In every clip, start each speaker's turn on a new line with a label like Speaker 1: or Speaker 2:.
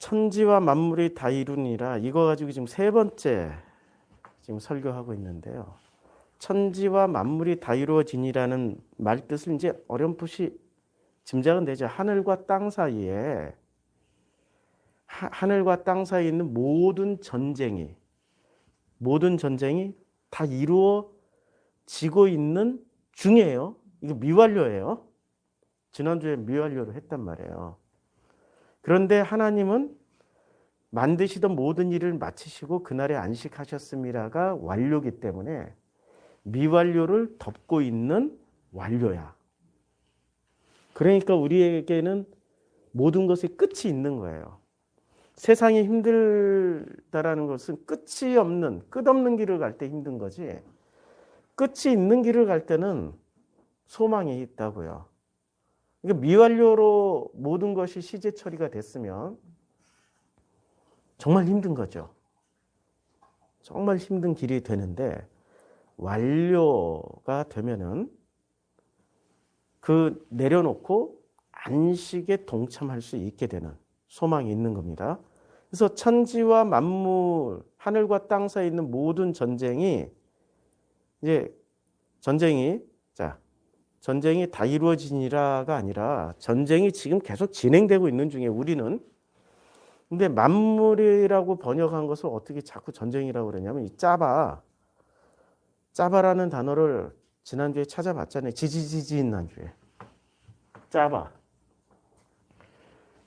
Speaker 1: 천지와 만물이 다 이루니라 이거 가지고 지금 세 번째 지금 설교하고 있는데요. 천지와 만물이 다 이루어지니라는 말 뜻을 이제 어렴풋이 짐작은 되죠. 하늘과 땅 사이에 하늘과 땅 사이에 있는 모든 전쟁이 다 이루어지고 있는 중이에요. 이거 미완료예요. 지난주에 미완료를 했단 말이에요. 그런데 하나님은 만드시던 모든 일을 마치시고 그날에 안식하셨음이라가 완료이기 때문에 미완료를 덮고 있는 완료야. 그러니까 우리에게는 모든 것에 끝이 있는 거예요. 세상이 힘들다라는 것은 끝없는 길을 갈 때 힘든 거지. 끝이 있는 길을 갈 때는 소망이 있다고요. 그러니까 미완료로 모든 것이 시제 처리가 됐으면 정말 힘든 거죠. 정말 힘든 길이 되는데 완료가 되면은 그 내려놓고 안식에 동참할 수 있게 되는 소망이 있는 겁니다. 그래서 천지와 만물, 하늘과 땅 사이에 있는 모든 전쟁이 전쟁이 다 이루어지니라가 아니라 전쟁이 지금 계속 진행되고 있는 중에 우리는 근데 만물이라고 번역한 것을 어떻게 자꾸 전쟁이라고 그러냐면 이 짜바라는 단어를 지난주에 찾아봤잖아요. 지난주에. 짜바.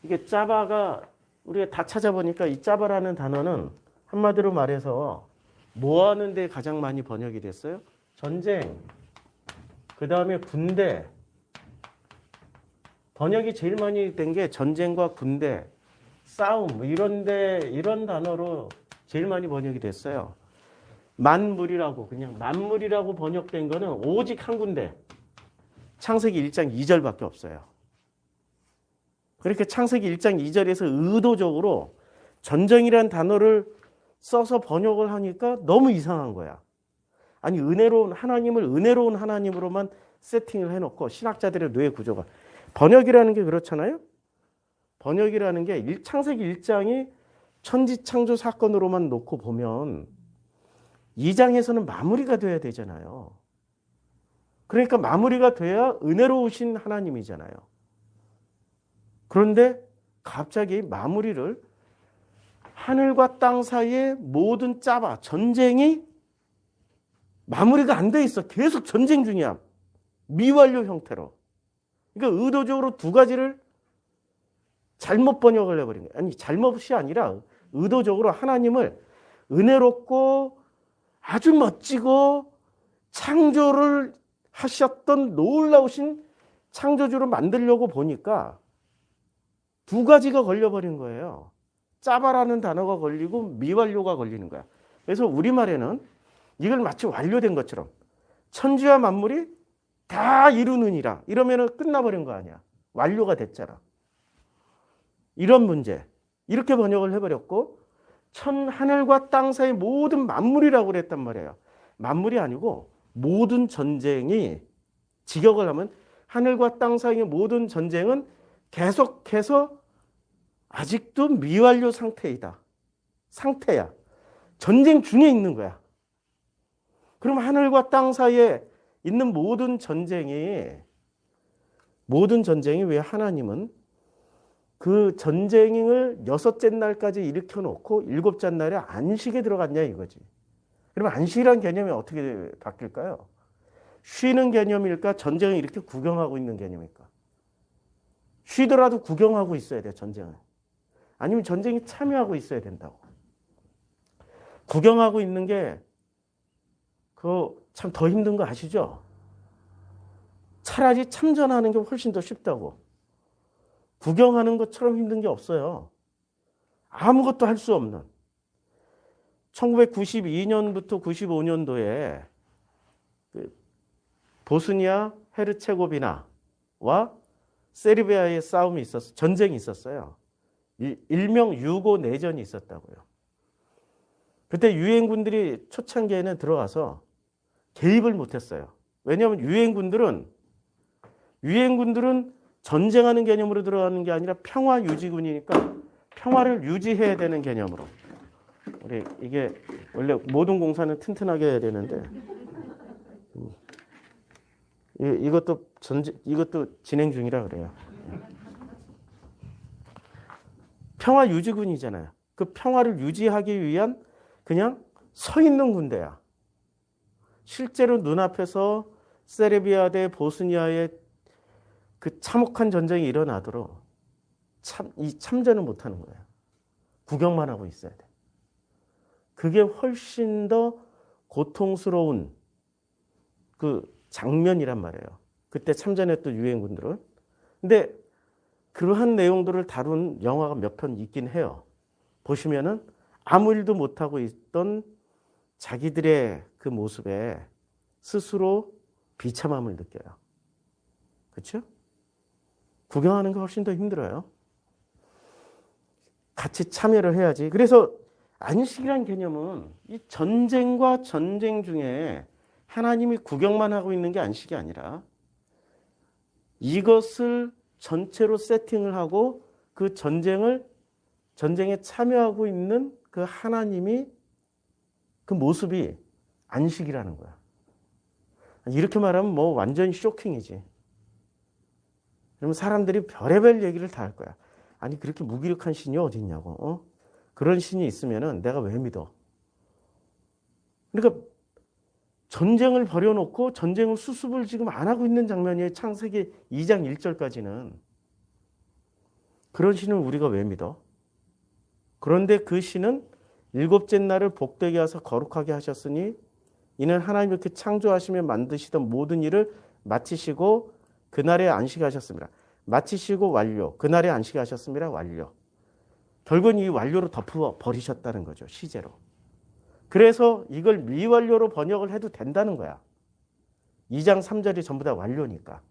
Speaker 1: 이게 짜바가 우리가 다 찾아보니까 이 짜바라는 단어는 한마디로 말해서 뭐 하는 데 가장 많이 번역이 됐어요? 전쟁. 그다음에 군대. 번역이 제일 많이 된 게 전쟁과 군대, 싸움 이런 단어로 제일 많이 번역이 됐어요. 만물이라고 번역된 거는 오직 한 군데. 창세기 1장 2절밖에 없어요. 그렇게 창세기 1장 2절에서 의도적으로 전쟁이라는 단어를 써서 번역을 하니까 너무 이상한 거야. 아니 하나님을 은혜로운 하나님으로만 세팅을 해놓고 신학자들의 뇌 구조가 번역이라는 게 그렇잖아요. 번역이라는 게 창세기 1장이 천지창조 사건으로만 놓고 보면 2장에서는 마무리가 돼야 되잖아요. 그러니까 마무리가 돼야 은혜로우신 하나님이잖아요. 그런데 갑자기 마무리를 하늘과 땅 사이의 모든 전쟁이 마무리가 안 돼 있어. 계속 전쟁 중이야. 미완료 형태로. 그러니까 의도적으로 두 가지를 잘못 번역을 해버린 거예요. 아니 잘못이 아니라 의도적으로 하나님을 은혜롭고 아주 멋지고 창조를 하셨던 놀라우신 창조주로 만들려고 보니까 두 가지가 걸려버린 거예요. 짜바라는 단어가 걸리고 미완료가 걸리는 거야. 그래서 우리말에는 이걸 마치 완료된 것처럼 천지와 만물이 다 이루느니라 이러면 끝나버린 거 아니야. 완료가 됐잖아. 이런 문제. 이렇게 번역을 해버렸고 하늘과 땅 사이 모든 만물이라고 그랬단 말이에요. 만물이 아니고 모든 전쟁이 직역을 하면 하늘과 땅 사이의 모든 전쟁은 계속해서 아직도 미완료 상태야. 전쟁 중에 있는 거야. 그럼 하늘과 땅 사이에 있는 모든 전쟁이 왜 하나님은 그 전쟁을 6째 날까지 일으켜 놓고 7째 날에 안식에 들어갔냐 이거지. 그러면 안식이라는 개념이 어떻게 바뀔까요? 쉬는 개념일까? 전쟁을 이렇게 구경하고 있는 개념일까? 쉬더라도 구경하고 있어야 돼, 전쟁을. 아니면 전쟁에 참여하고 있어야 된다고. 구경하고 있는 게 그거 참 더 힘든 거 아시죠? 차라리 참전하는 게 훨씬 더 쉽다고. 구경하는 것처럼 힘든 게 없어요. 아무것도 할 수 없는. 1992년부터 95년도에 보스니아 헤르체고비나와 세르비아의 싸움이 전쟁이 있었어요. 일명 유고 내전이 있었다고요. 그때 유엔군들이 초창기에는 들어가서 개입을 못했어요. 왜냐하면 유엔군들은 전쟁하는 개념으로 들어가는 게 아니라 평화 유지군이니까 평화를 유지해야 되는 개념으로. 우리 이게 원래 모든 공사는 튼튼하게 해야 되는데 이것도 진행 중이라 그래요. 평화 유지군이잖아요. 그 평화를 유지하기 위한 그냥 서 있는 군대야. 실제로 눈앞에서 세르비아 대 보스니아의 그 참혹한 전쟁이 일어나도록 이 참전을 못하는 거예요. 구경만 하고 있어야 돼. 그게 훨씬 더 고통스러운 그 장면이란 말이에요. 그때 참전했던 유엔군들은. 근데 그러한 내용들을 다룬 영화가 몇 편 있긴 해요. 보시면은 아무 일도 못하고 있던 자기들의 그 모습에 스스로 비참함을 느껴요. 그렇죠? 구경하는 게 훨씬 더 힘들어요. 같이 참여를 해야지. 그래서 안식이란 개념은 이 전쟁과 전쟁 중에 하나님이 구경만 하고 있는 게 안식이 아니라 이것을 전체로 세팅을 하고 그 전쟁에 참여하고 있는 그 하나님이 그 모습이 안식이라는 거야. 이렇게 말하면 뭐 완전 쇼킹이지. 그러면 사람들이 별의별 얘기를 다 할 거야. 아니 그렇게 무기력한 신이 어디 있냐고. 그런 신이 있으면은 내가 왜 믿어? 그러니까 전쟁을 벌여놓고 전쟁을 수습을 지금 안 하고 있는 장면이에요. 창세기 2장 1절까지는. 그런 신을 우리가 왜 믿어? 그런데 그 신은 일곱째 날을 복되게 하사 거룩하게 하셨으니 이는 하나님이 이렇게 창조하시며 만드시던 모든 일을 마치시고 그날에 안식하셨습니다. 마치시고 완료. 그날에 안식하셨습니다. 완료. 결국은 이 완료로 덮어버리셨다는 거죠. 시제로. 그래서 이걸 미완료로 번역을 해도 된다는 거야. 2장 3절이 전부 다 완료니까.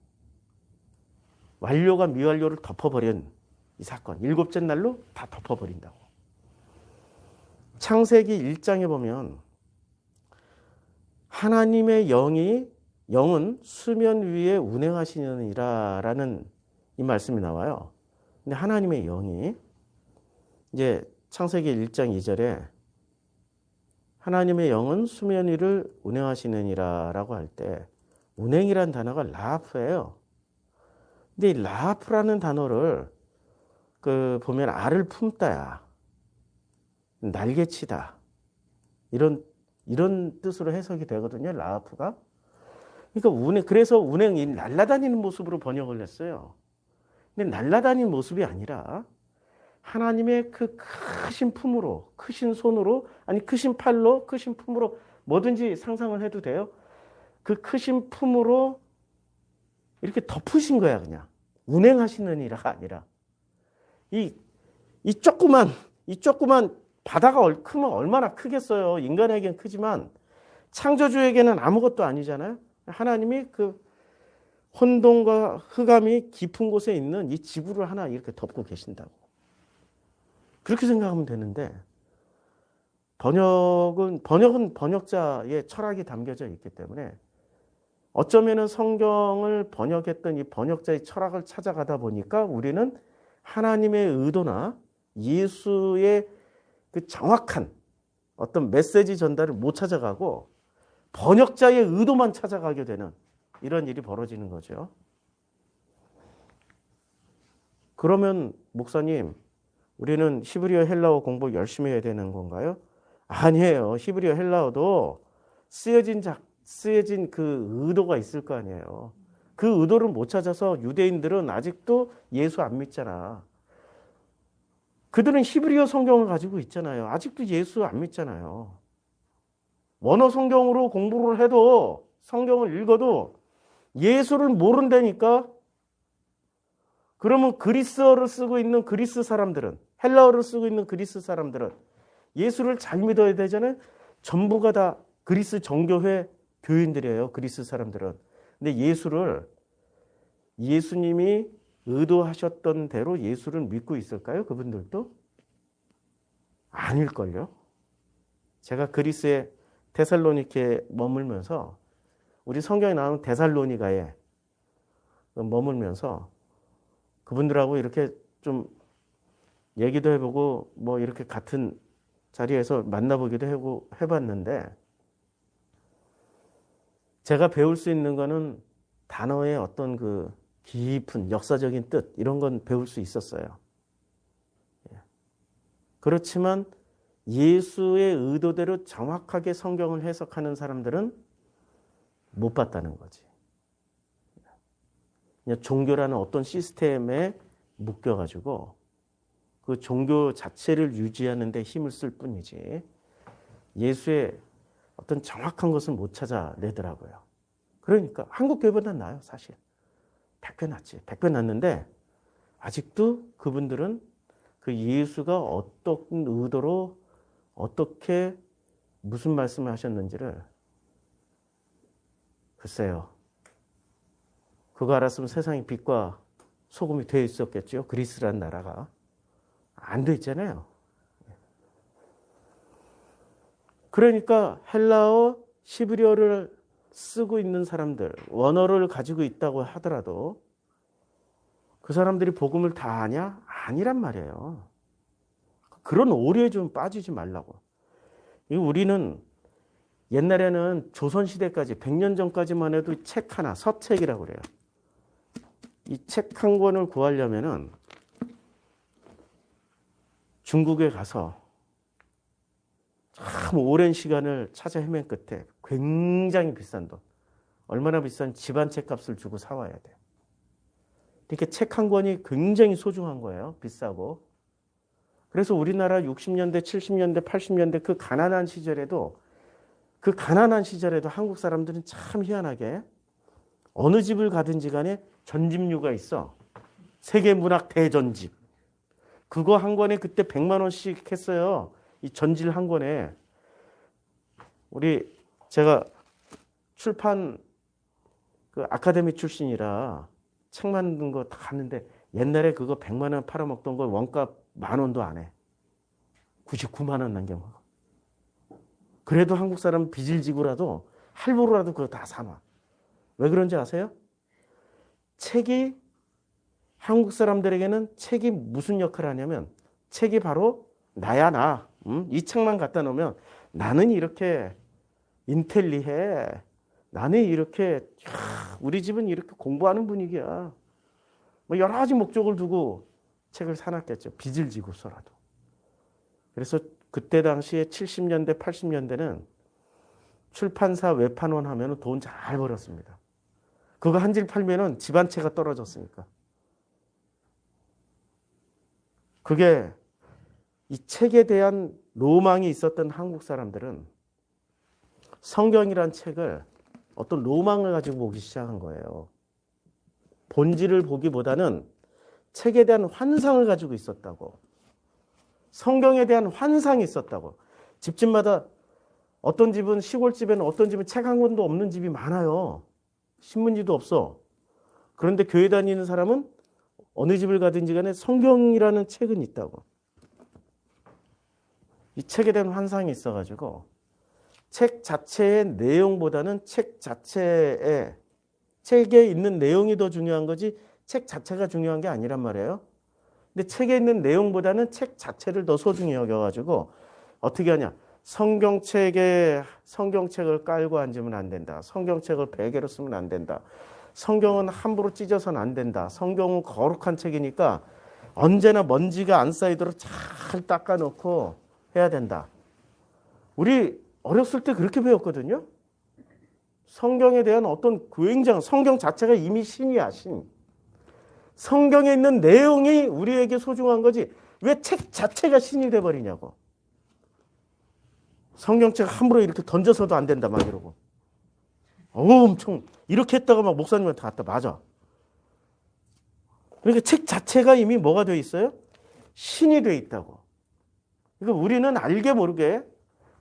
Speaker 1: 완료가 미완료를 덮어버린 이 사건. 일곱째 날로 다 덮어버린다고. 창세기 1장에 보면 하나님의 영은 수면 위에 운행하시느니라 라는 이 말씀이 나와요. 근데 하나님의 영이 이제 창세기 1장 2절에 하나님의 영은 수면 위를 운행하시느니라 라고 할 때 운행이란 단어가 라하프예요. 근데 이 라하프라는 단어를 보면 알을 품다야. 날개치다. 이런 뜻으로 해석이 되거든요. 라하프가. 그러니까 그래서 운행이 날아다니는 모습으로 번역을 했어요. 근데 날아다니는 모습이 아니라 하나님의 그 크신 품으로, 크신 손으로, 아니 크신 팔로, 크신 품으로 뭐든지 상상을 해도 돼요. 그 크신 품으로 이렇게 덮으신 거야, 그냥. 운행하시느니라가 아니라. 이 조그만 바다가 크면 얼마나 크겠어요. 인간에겐 크지만 창조주에게는 아무것도 아니잖아요. 하나님이 그 혼돈과 흑암이 깊은 곳에 있는 이 지구를 하나 이렇게 덮고 계신다고. 그렇게 생각하면 되는데 번역은 번역자의 철학이 담겨져 있기 때문에 어쩌면은 성경을 번역했던 이 번역자의 철학을 찾아가다 보니까 우리는 하나님의 의도나 예수의 그 정확한 어떤 메시지 전달을 못 찾아가고 번역자의 의도만 찾아가게 되는 이런 일이 벌어지는 거죠. 그러면 목사님, 우리는 히브리어 헬라어 공부 열심히 해야 되는 건가요? 아니에요. 히브리어 헬라어도 쓰여진 그 의도가 있을 거 아니에요. 그 의도를 못 찾아서 유대인들은 아직도 예수 안 믿잖아. 그들은 히브리어 성경을 가지고 있잖아요. 아직도 예수 안 믿잖아요. 원어 성경으로 공부를 해도 성경을 읽어도 예수를 모른다니까. 그러면 그리스어를 쓰고 있는 그리스 사람들은, 헬라어를 쓰고 있는 그리스 사람들은 예수를 잘 믿어야 되잖아요. 전부가 다 그리스 정교회 교인들이에요. 그리스 사람들은. 근데 예수님이 의도하셨던 대로 예수를 믿고 있을까요? 그분들도? 아닐걸요. 제가 그리스의 데살로니케에 머물면서 우리 성경에 나오는 데살로니가에 머물면서 그분들하고 이렇게 좀 얘기도 해보고 뭐 이렇게 같은 자리에서 만나보기도 해봤는데 제가 배울 수 있는 거는 단어의 어떤 그 깊은 역사적인 뜻 이런 건 배울 수 있었어요. 그렇지만 예수의 의도대로 정확하게 성경을 해석하는 사람들은 못 봤다는 거지. 그냥 종교라는 어떤 시스템에 묶여가지고 그 종교 자체를 유지하는 데 힘을 쓸 뿐이지 예수의 어떤 정확한 것을 못 찾아내더라고요. 그러니까 한국 교회보다 나아요, 사실. 100배 낫지. 100배 낫는데 아직도 그분들은 그 예수가 어떤 의도로 어떻게 무슨 말씀을 하셨는지를 글쎄요. 그거 알았으면 세상이 빛과 소금이 되어 있었겠죠. 그리스라는 나라가. 안 돼 있잖아요. 그러니까 헬라어, 히브리어를 쓰고 있는 사람들, 원어를 가지고 있다고 하더라도 그 사람들이 복음을 다 아냐? 아니란 말이에요. 그런 오류에 좀 빠지지 말라고. 우리는 옛날에는 조선시대까지 100년 전까지만 해도 책 하나, 서책이라고 그래요. 이 책 한 권을 구하려면은 중국에 가서 참 오랜 시간을 찾아 헤맨 끝에 굉장히 비싼 돈, 얼마나 비싼 집안 책값을 주고 사와야 돼요. 이렇게 책 한 권이 굉장히 소중한 거예요. 비싸고. 그래서 우리나라 60년대, 70년대, 80년대 그 가난한 시절에도 한국 사람들은 참 희한하게 어느 집을 가든지 간에 전집류가 있어. 세계문학 대전집. 그거 한 권에 그때 100만 원씩 했어요. 이 전집 한 권에. 제가 출판 그 아카데미 출신이라 책 만든 거 다 하는데 옛날에 그거 100만 원 팔아먹던 거 원가 10,000원도 안 해. 99만 원 남겨먹어. 그래도 한국 사람 빚을 지고라도 할부로라도 그거 다 사놔. 왜 그런지 아세요? 한국 사람들에게는 책이 무슨 역할을 하냐면 책이 바로 나야 나. 이 책만 갖다 놓으면 나는 이렇게 인텔리해. 나는 이렇게 우리 집은 이렇게 공부하는 분위기야. 뭐 여러 가지 목적을 두고 책을 사놨겠죠. 빚을 지고서라도. 그래서 그때 당시에 70년대, 80년대는 출판사 외판원 하면 돈 잘 벌었습니다. 그거 한 질 팔면은 집안채가 떨어졌으니까. 그게 이 책에 대한 로망이 있었던 한국 사람들은 성경이란 책을 어떤 로망을 가지고 보기 시작한 거예요. 본질을 보기보다는 책에 대한 환상을 가지고 있었다고. 성경에 대한 환상이 있었다고. 집집마다 어떤 집은 시골집에는 어떤 집은 책 한 권도 없는 집이 많아요. 신문지도 없어. 그런데 교회 다니는 사람은 어느 집을 가든지 간에 성경이라는 책은 있다고. 이 책에 대한 환상이 있어가지고 책 자체의 내용보다는 책에 있는 내용이 더 중요한 거지 책 자체가 중요한 게 아니란 말이에요. 근데 책에 있는 내용보다는 책 자체를 더 소중히 여겨가지고 어떻게 하냐. 성경책을 깔고 앉으면 안 된다. 성경책을 베개로 쓰면 안 된다. 성경은 함부로 찢어서는 안 된다. 성경은 거룩한 책이니까 언제나 먼지가 안 쌓이도록 잘 닦아놓고 해야 된다. 우리 어렸을 때 그렇게 배웠거든요. 성경에 대한 어떤 성경 자체가 이미 신이야, 신. 성경에 있는 내용이 우리에게 소중한 거지 왜 책 자체가 신이 돼버리냐고. 성경책 함부로 이렇게 던져서도 안 된다 막 이러고. 엄청 이렇게 했다가 막 목사님한테 갔다. 맞아. 그러니까 책 자체가 이미 뭐가 돼 있어요? 신이 돼 있다고. 그러니까 우리는 알게 모르게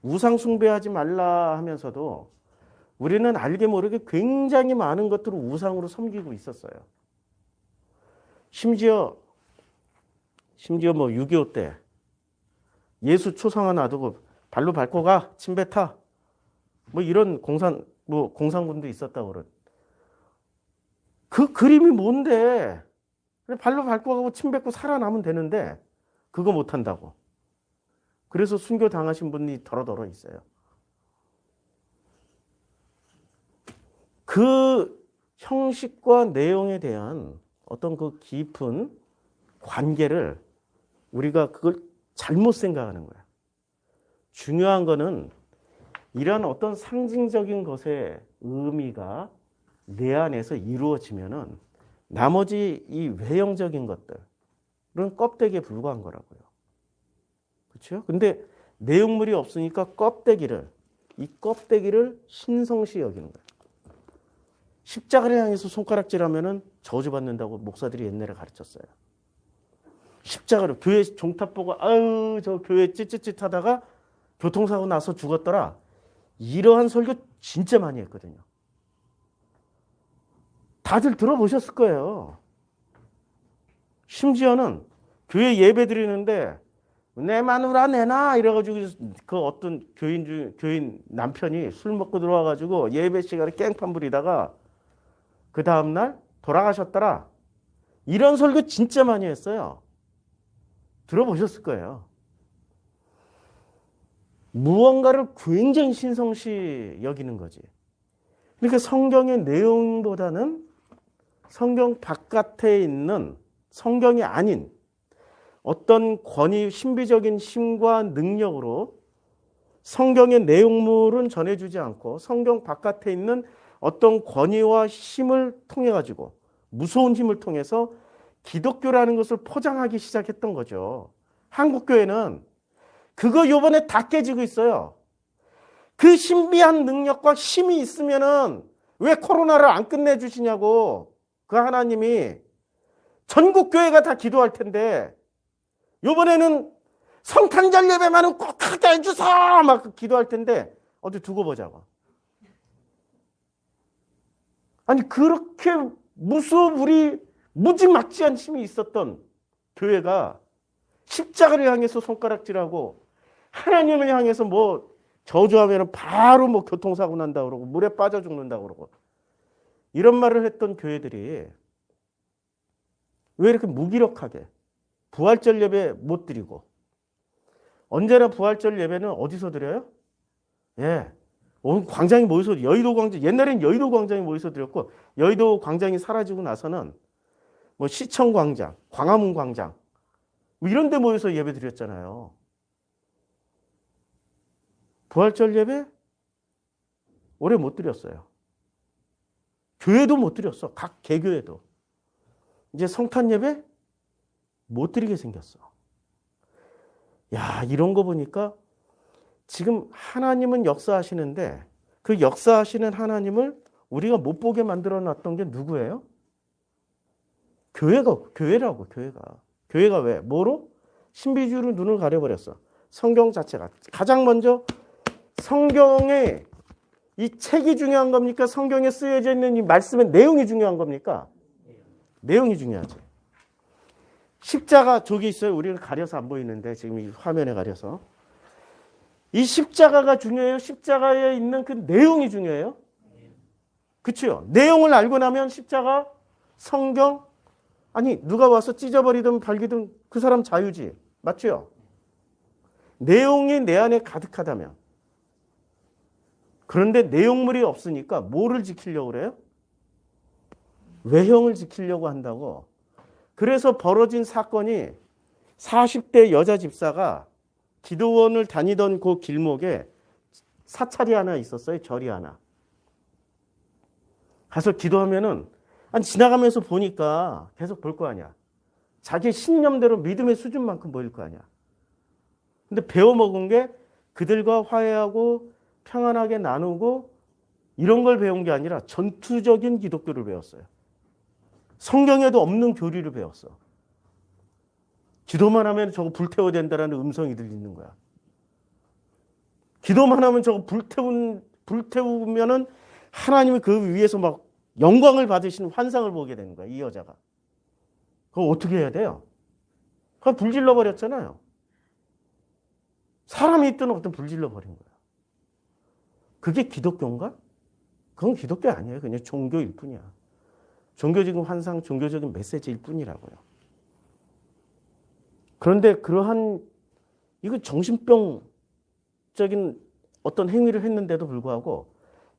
Speaker 1: 우상 숭배하지 말라 하면서도 우리는 알게 모르게 굉장히 많은 것들을 우상으로 섬기고 있었어요. 심지어 뭐 6.25 때 예수 초상화 놔두고 발로 밟고 가, 침 뱉어. 뭐 이런 공산군도 있었다고 그런. 그 그림이 뭔데? 발로 밟고 가고 침 뱉고 살아남으면 되는데 그거 못한다고. 그래서 순교 당하신 분이 더러더러 있어요. 그 형식과 내용에 대한 어떤 그 깊은 관계를 우리가 그걸 잘못 생각하는 거야. 중요한 거는 이런 어떤 상징적인 것의 의미가 내 안에서 이루어지면은 나머지 이 외형적인 것들은 껍데기에 불과한 거라고요. 그렇죠? 근데 내용물이 없으니까 이 껍데기를 신성시 여기는 거예요. 십자가를 향해서 손가락질하면은 저주받는다고 목사들이 옛날에 가르쳤어요. 십자가를 교회 종탑 보고 아유 저 교회 찌찌찌 하다가 교통사고 나서 죽었더라. 이러한 설교 진짜 많이 했거든요. 다들 들어보셨을 거예요. 심지어는 교회 예배 드리는데 내 마누라 내놔 이래가지고 그 어떤 교인 남편이 술 먹고 들어와가지고 예배 시간에 깽판 부리다가 그 다음날 돌아가셨더라. 이런 설교 진짜 많이 했어요. 들어보셨을 거예요. 무언가를 굉장히 신성시 여기는 거지. 그러니까 성경의 내용보다는 성경 바깥에 있는 성경이 아닌 어떤 권위, 신비적인 힘과 능력으로 성경의 내용물은 전해주지 않고 성경 바깥에 있는 어떤 권위와 힘을 통해 가지고 무서운 힘을 통해서 기독교라는 것을 포장하기 시작했던 거죠. 한국교회는 그거 요번에 다 깨지고 있어요. 그 신비한 능력과 힘이 있으면은 왜 코로나를 안 끝내주시냐고. 그 하나님이 전국 교회가 다 기도할 텐데 요번에는 성탄절 예배만은 꼭 하게 해주사 막 기도할 텐데 어디 두고 보자고. 아니 그렇게 우리 무지막지한 힘이 있었던 교회가 십자가를 향해서 손가락질하고 하나님을 향해서 뭐 저주하면 바로 뭐 교통사고 난다 그러고 물에 빠져 죽는다 그러고 이런 말을 했던 교회들이 왜 이렇게 무기력하게 부활절 예배 못 드리고 언제나 부활절 예배는 어디서 드려요? 예. 광장에 모여서 여의도 광장, 옛날엔 여의도 광장에 모여서 드렸고 여의도 광장이 사라지고 나서는 뭐 시청 광장, 광화문 광장 뭐 이런 데 모여서 예배 드렸잖아요. 부활절 예배 올해 못 드렸어요. 교회도 못 드렸어. 각 개교회도. 이제 성탄 예배 못 드리게 생겼어. 야, 이런 거 보니까 지금 하나님은 역사하시는데 그 역사하시는 하나님을 우리가 못 보게 만들어 놨던 게 누구예요? 교회라고. 교회가 왜? 뭐로? 신비주의로 눈을 가려버렸어. 성경 자체가. 가장 먼저 성경의 이 책이 중요한 겁니까? 성경에 쓰여져 있는 이 말씀의 내용이 중요한 겁니까? 내용이 중요하지. 십자가 저기 있어요. 우리는 가려서 안 보이는데 지금 이 화면에 가려서. 이 십자가가 중요해요? 십자가에 있는 그 내용이 중요해요? 그렇죠? 내용을 알고 나면 십자가, 성경, 아니 누가 와서 찢어버리든 발기든 그 사람 자유지. 맞죠? 내용이 내 안에 가득하다면. 그런데 내용물이 없으니까 뭐를 지키려고 그래요? 외형을 지키려고 한다고. 그래서 벌어진 사건이 40대 여자 집사가 기도원을 다니던 그 길목에 사찰이 하나 있었어요. 절이 하나. 가서 기도하면은 아니 지나가면서 보니까 계속 볼 거 아니야. 자기 신념대로 믿음의 수준만큼 보일 거 아니야. 근데 배워먹은 게 그들과 화해하고 평안하게 나누고 이런 걸 배운 게 아니라 전투적인 기독교를 배웠어요. 성경에도 없는 교리를 배웠어. 기도만 하면 저거 불태워야 된다라는 음성이 들리는 거야. 기도만 하면 저거 불태우면은 하나님이 그 위에서 막 영광을 받으시는 환상을 보게 되는 거야. 이 여자가. 그거 어떻게 해야 돼요? 그거 불질러 버렸잖아요. 사람이 있든 없든 불질러 버린 거야. 그게 기독교인가? 그건 기독교 아니에요. 그냥 종교일 뿐이야. 종교적인 환상, 종교적인 메시지일 뿐이라고요. 그런데 그러한 이거 정신병적인 어떤 행위를 했는데도 불구하고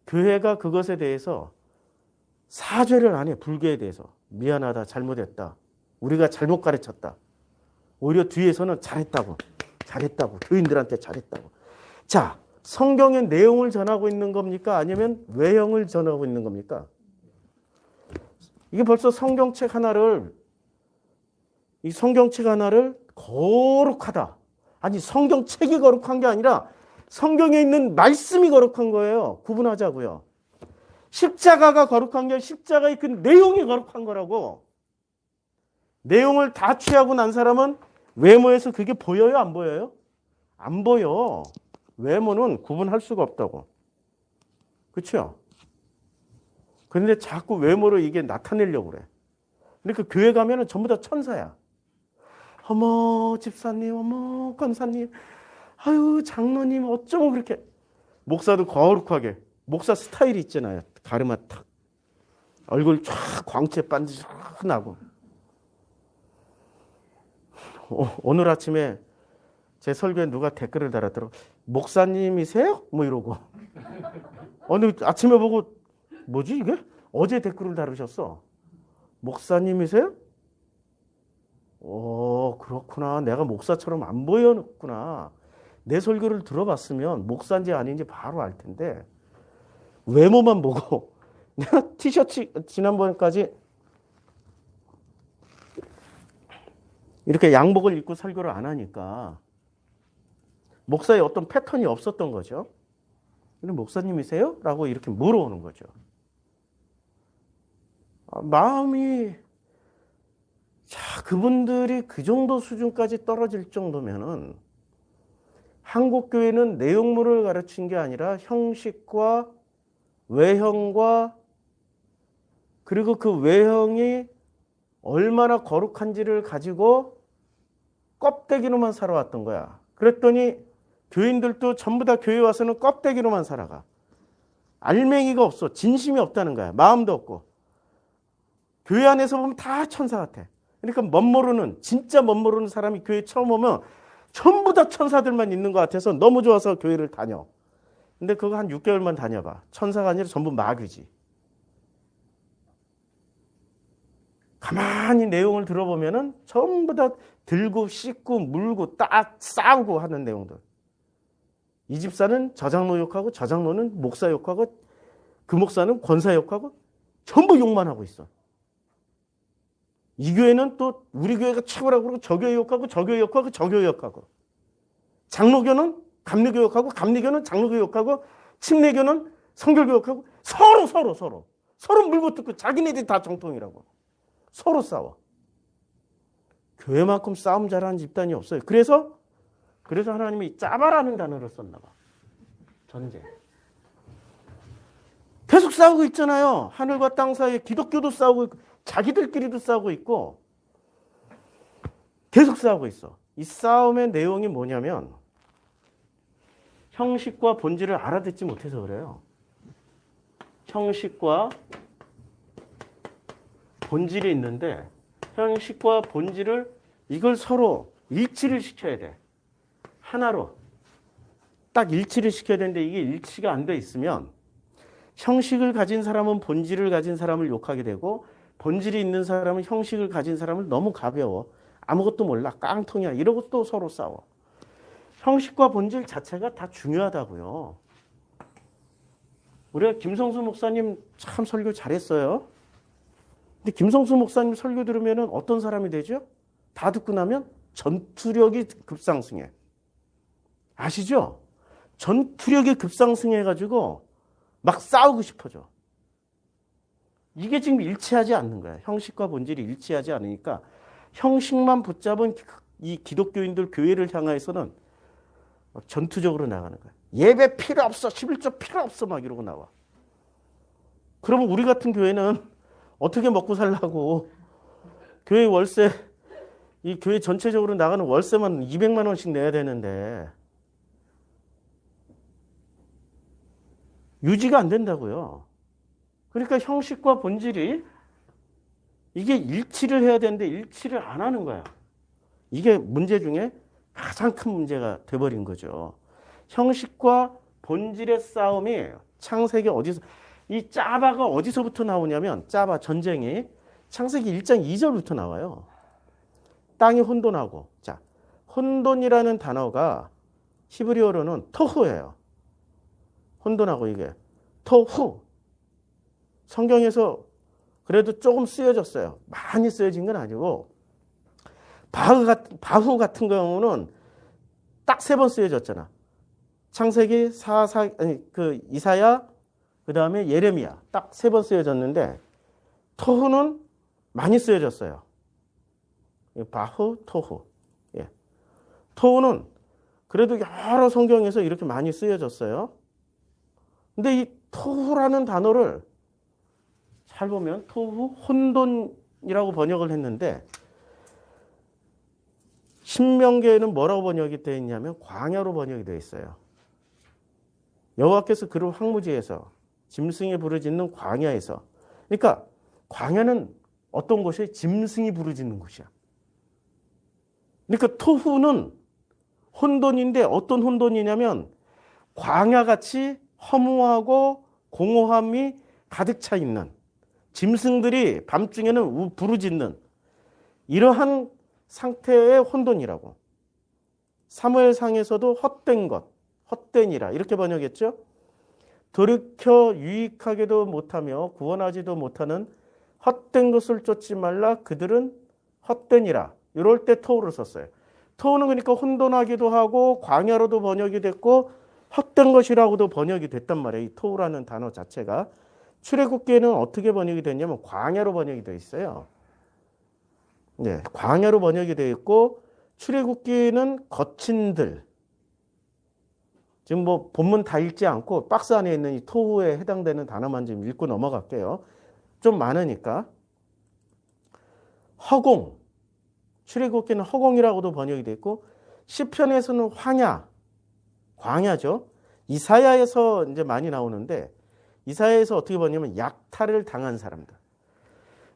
Speaker 1: 교회가 그것에 대해서 사죄를 안 해. 불교에 대해서. 미안하다. 잘못했다. 우리가 잘못 가르쳤다. 오히려 뒤에서는 잘했다고. 잘했다고. 교인들한테 잘했다고. 자, 성경의 내용을 전하고 있는 겁니까? 아니면 외형을 전하고 있는 겁니까? 이게 벌써 성경책 하나를 거룩하다. 아니, 성경책이 거룩한 게 아니라 성경에 있는 말씀이 거룩한 거예요. 구분하자고요. 십자가가 거룩한 게 아니라 십자가의 그 내용이 거룩한 거라고. 내용을 다 취하고 난 사람은 외모에서 그게 보여요? 안 보여요? 안 보여. 외모는 구분할 수가 없다고. 그렇죠? 그런데 자꾸 외모로 이게 나타내려고 그래. 근데 그 교회 가면은 전부 다 천사야. 어머 집사님, 어머 권사님, 아유 장로님 어쩌면 그렇게. 목사도 거룩하게. 목사 스타일이 있잖아요. 가르마 탁. 얼굴 쫙 광채 반짝나고. 오늘 아침에 제 설교에 누가 댓글을 달았더라고. 목사님이세요? 뭐 이러고. 오늘 아침에 보고 뭐지 이게? 어제 댓글을 달으셨어. 목사님이세요? 그렇구나. 내가 목사처럼 안 보였구나. 내 설교를 들어봤으면 목사인지 아닌지 바로 알 텐데 외모만 보고. 내가 티셔츠 지난번까지 이렇게 양복을 입고 설교를 안 하니까 목사의 어떤 패턴이 없었던 거죠. 근데 목사님이세요? 라고 이렇게 물어오는 거죠. 마음이, 자, 그분들이 그 정도 수준까지 떨어질 정도면은 한국교회는 내용물을 가르친 게 아니라 형식과 외형과 그리고 그 외형이 얼마나 거룩한지를 가지고 껍데기로만 살아왔던 거야. 그랬더니 교인들도 전부 다 교회 와서는 껍데기로만 살아가. 알맹이가 없어. 진심이 없다는 거야. 마음도 없고. 교회 안에서 보면 다 천사 같아. 그러니까 진짜 멋모르는 사람이 교회 처음 오면 전부 다 천사들만 있는 것 같아서 너무 좋아서 교회를 다녀. 근데 그거 한 6개월만 다녀봐. 천사가 아니라 전부 마귀지. 가만히 내용을 들어보면은 전부 다 들고 씻고 물고 딱 싸우고 하는 내용들. 이 집사는 저 장로 욕하고 저 장로는 목사 욕하고 그 목사는 권사 욕하고 전부 욕만 하고 있어. 이 교회는 또 우리 교회가 최고라고 그러고 저 교회 욕하고 저 교회 욕하고 저 교회 욕하고. 장로교는 감리교 욕하고 감리교는 장로교 욕하고 침례교는 성결교 욕하고 서로 물고 뜯고 자기네들이 다 정통이라고. 서로 싸워. 교회만큼 싸움 잘하는 집단이 없어요. 그래서 하나님이 짜바라는 단어를 썼나 봐. 전쟁. 계속 싸우고 있잖아요. 하늘과 땅 사이에 기독교도 싸우고 있고 자기들끼리도 싸우고 있고 계속 싸우고 있어. 이 싸움의 내용이 뭐냐면 형식과 본질을 알아듣지 못해서 그래요. 형식과 본질이 있는데 형식과 본질을 이걸 서로 일치를 시켜야 돼. 하나로 딱 일치를 시켜야 되는데 이게 일치가 안 돼 있으면 형식을 가진 사람은 본질을 가진 사람을 욕하게 되고 본질이 있는 사람은 형식을 가진 사람을 너무 가벼워. 아무것도 몰라. 깡통이야. 이러고 또 서로 싸워. 형식과 본질 자체가 다 중요하다고요. 우리가 김성수 목사님 참 설교 잘했어요. 근데 김성수 목사님 설교 들으면 어떤 사람이 되죠? 다 듣고 나면 전투력이 급상승해. 아시죠? 전투력이 급상승해가지고 막 싸우고 싶어져. 이게 지금 일치하지 않는 거야. 형식과 본질이 일치하지 않으니까 형식만 붙잡은 이 기독교인들 교회를 향해서는 전투적으로 나가는 거야. 예배 필요 없어. 11조 필요 없어. 막 이러고 나와. 그러면 우리 같은 교회는 어떻게 먹고 살라고. 교회 월세, 이 교회 전체적으로 나가는 월세만 200만 원씩 내야 되는데 유지가 안 된다고요. 그러니까 형식과 본질이 이게 일치를 해야 되는데 일치를 안 하는 거야. 이게 문제 중에 가장 큰 문제가 돼버린 거죠. 형식과 본질의 싸움이 창세기 어디서, 이 짜바가 어디서부터 나오냐면, 짜바 전쟁이 창세기 1장 2절부터 나와요. 땅이 혼돈하고. 자, 혼돈이라는 단어가 히브리어로는 토후예요. 혼돈하고 이게. 토후. 성경에서 그래도 조금 쓰여졌어요. 많이 쓰여진 건 아니고, 바후 같은 경우는 딱 3번 쓰여졌잖아. 창세기, 이사야, 그 다음에 예레미야. 딱 3번 쓰여졌는데, 토후는 많이 쓰여졌어요. 바후, 토후. 예. 토후는 그래도 여러 성경에서 이렇게 많이 쓰여졌어요. 근데 이 토후라는 단어를 잘 보면 토후, 혼돈이라고 번역을 했는데, 신명기에는 뭐라고 번역이 되어 있냐면 광야로 번역이 되어 있어요. 여호와께서 그를 황무지에서 짐승이 부르짖는 광야에서. 그러니까 광야는 어떤 곳이에요? 짐승이 부르짖는 곳이야. 그러니까 토후는 혼돈인데 어떤 혼돈이냐면 광야같이 허무하고 공허함이 가득 차 있는, 짐승들이 밤중에는 부르짖는 이러한 상태의 혼돈이라고. 사무엘상에서도 헛된 것, 헛되니라 이렇게 번역했죠. 돌이켜 유익하게도 못하며 구원하지도 못하는 헛된 것을 쫓지 말라, 그들은 헛되니라. 이럴 때 토우를 썼어요. 토우는 그러니까 혼돈하기도 하고 광야로도 번역이 됐고 헛된 것이라고도 번역이 됐단 말이에요. 이 토우라는 단어 자체가. 출애굽기에는 어떻게 번역이 됐냐면 광야로 번역이 되어 있어요. 네, 광야로 번역이 되어 있고, 출애굽기는 거친들. 지금 뭐 본문 다 읽지 않고 박스 안에 있는 이 토후에 해당되는 단어만 좀 읽고 넘어갈게요. 좀 많으니까. 허공. 출애굽기는 허공이라고도 번역이 되어 있고, 시편에서는 황야, 광야죠. 이사야에서 이제 많이 나오는데, 이사야에서 어떻게 번역하면 약탈을 당한 사람들.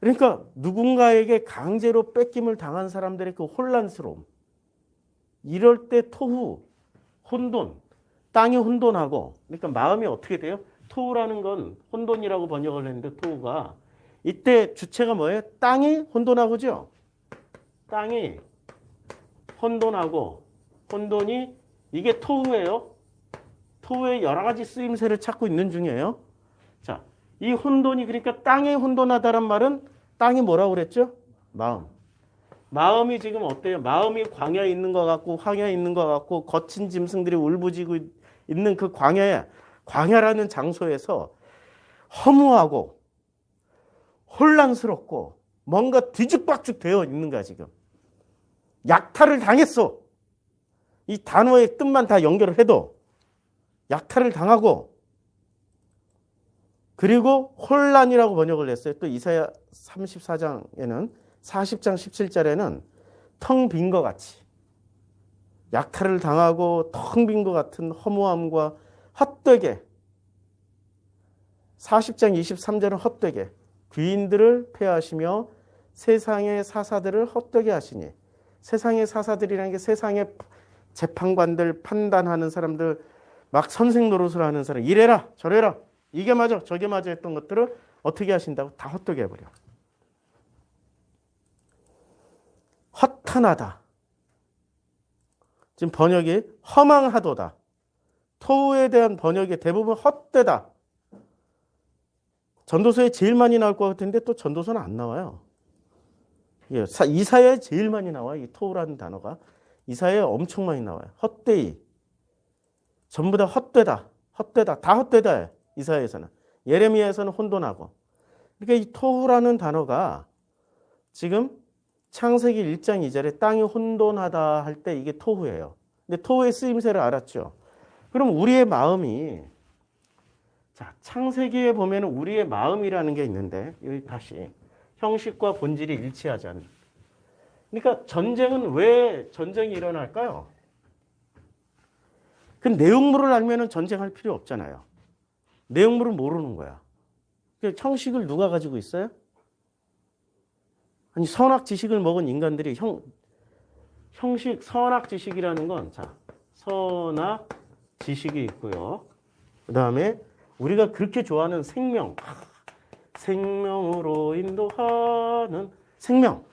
Speaker 1: 그러니까 누군가에게 강제로 뺏김을 당한 사람들의 그 혼란스러움. 이럴 때 토후, 혼돈, 땅이 혼돈하고, 그러니까 마음이 어떻게 돼요? 토후라는 건 혼돈이라고 번역을 했는데 토후가, 이때 주체가 뭐예요? 땅이 혼돈하고죠. 땅이 혼돈하고, 혼돈이 이게 토후예요. 토후의 여러 가지 쓰임새를 찾고 있는 중이에요. 자, 이 혼돈이, 그러니까 땅이 혼돈하다란 말은 땅이 뭐라고 그랬죠? 마음. 마음이 지금 어때요? 마음이 광야에 있는 것 같고 황야에 있는 것 같고 거친 짐승들이 울부짖고 있는 그 광야라는 장소에서 허무하고 혼란스럽고 뭔가 뒤죽박죽 되어 있는 거야 지금. 약탈을 당했어. 이 단어의 뜻만 다 연결을 해도 약탈을 당하고, 그리고 혼란이라고 번역을 했어요. 또 이사야 34장에는 40장 17절에는 텅 빈 것 같이, 약탈을 당하고 텅 빈 것 같은 허무함과 헛되게, 40장 23절은 헛되게 귀인들을 폐하시며 세상의 사사들을 헛되게 하시니. 세상의 사사들이라는 게 세상의 재판관들, 판단하는 사람들, 막 선생 노릇을 하는 사람, 이래라 저래라 이게 맞아 저게 맞아 했던 것들을 어떻게 하신다고? 다 헛되게 해버려. 허탄하다. 지금 번역이 허망하도다. 토후에 대한 번역이 대부분 헛되다. 전도서에 제일 많이 나올 것 같은데 또 전도서는 안 나와요. 이사야에 제일 많이 나와요. 이 토후라는 단어가. 이사야에 엄청 많이 나와요. 헛되이. 전부 다 헛되다. 헛되다. 다 헛되다. 이사야에서는. 예레미야에서는 혼돈하고. 그러니까 이 토후라는 단어가 지금 창세기 1장 2절에 땅이 혼돈하다 할 때 이게 토후예요. 근데 토후의 쓰임새를 알았죠. 그럼 우리의 마음이, 자, 창세기에 보면 우리의 마음이라는 게 있는데, 여기 다시 형식과 본질이 일치하지 않는. 그러니까 전쟁은 왜 전쟁이 일어날까요? 그 내용물을 알면 전쟁할 필요 없잖아요. 내용물을 모르는 거야. 형식을 누가 가지고 있어요? 아니, 선악 지식을 먹은 인간들이 형식, 선악지식이라는 건, 자, 선악지식이 있고요. 그 다음에 우리가 그렇게 좋아하는 생명, 생명으로 인도하는 생명.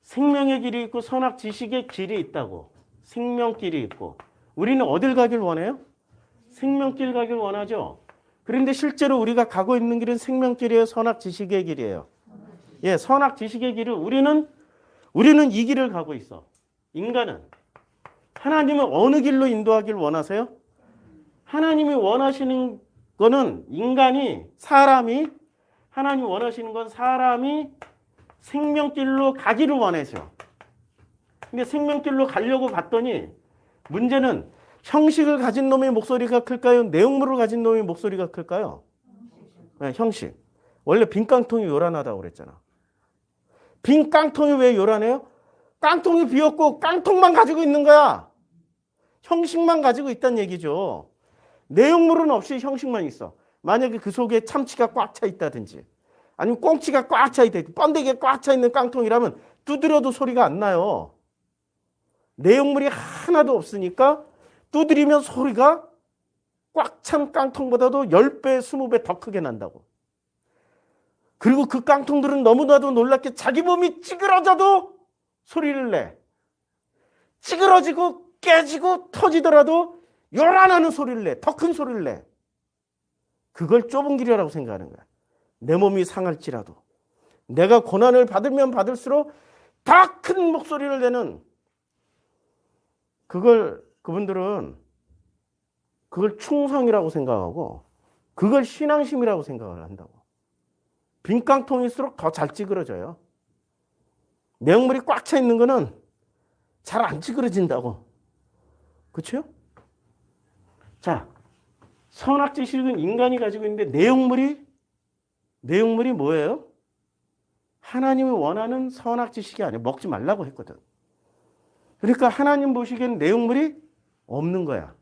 Speaker 1: 생명의 길이 있고 선악지식의 길이 있다고. 생명길이 있고. 우리는 어딜 가길 원해요? 생명길 가길 원하죠. 그런데 실제로 우리가 가고 있는 길은 생명길이에요? 선악지식의 길이에요? 예, 선악지식의 길을 우리는 이 길을 가고 있어. 인간은. 하나님은 어느 길로 인도하길 원하세요? 하나님이 원하시는 거는 사람이 하나님이 원하시는 건 사람이 생명길로 가기를 원해서. 근데 생명길로 가려고 봤더니 문제는 형식을 가진 놈의 목소리가 클까요? 내용물을 가진 놈의 목소리가 클까요? 네, 형식. 원래 빈 깡통이 요란하다고 그랬잖아. 빈 깡통이 왜 요란해요? 깡통이 비었고 깡통만 가지고 있는 거야. 형식만 가지고 있다는 얘기죠. 내용물은 없이 형식만 있어. 만약에 그 속에 참치가 꽉 차 있다든지 아니면 꽁치가 꽉 차 있다, 번데기가 꽉 차 있는 깡통이라면 두드려도 소리가 안 나요. 내용물이 하나도 없으니까 두드리면 소리가 꽉 찬 깡통보다도 10배, 20배 더 크게 난다고. 그리고 그 깡통들은 너무나도 놀랍게 자기 몸이 찌그러져도 소리를 내. 찌그러지고 깨지고 터지더라도 요란하는 소리를 내. 더 큰 소리를 내. 그걸 좁은 길이라고 생각하는 거야. 내 몸이 상할지라도. 내가 고난을 받으면 받을수록 더 큰 목소리를 내는 그분들은 그걸 충성이라고 생각하고 그걸 신앙심이라고 생각을 한다고. 빈 깡통일수록 더 잘 찌그러져요. 내용물이 꽉 차 있는 거는 잘 안 찌그러진다고. 그렇죠? 자, 선악지식은 인간이 가지고 있는데 내용물이 뭐예요? 하나님이 원하는 선악지식이 아니에요. 먹지 말라고 했거든. 그러니까 하나님 보시기에는 내용물이 없는 거야.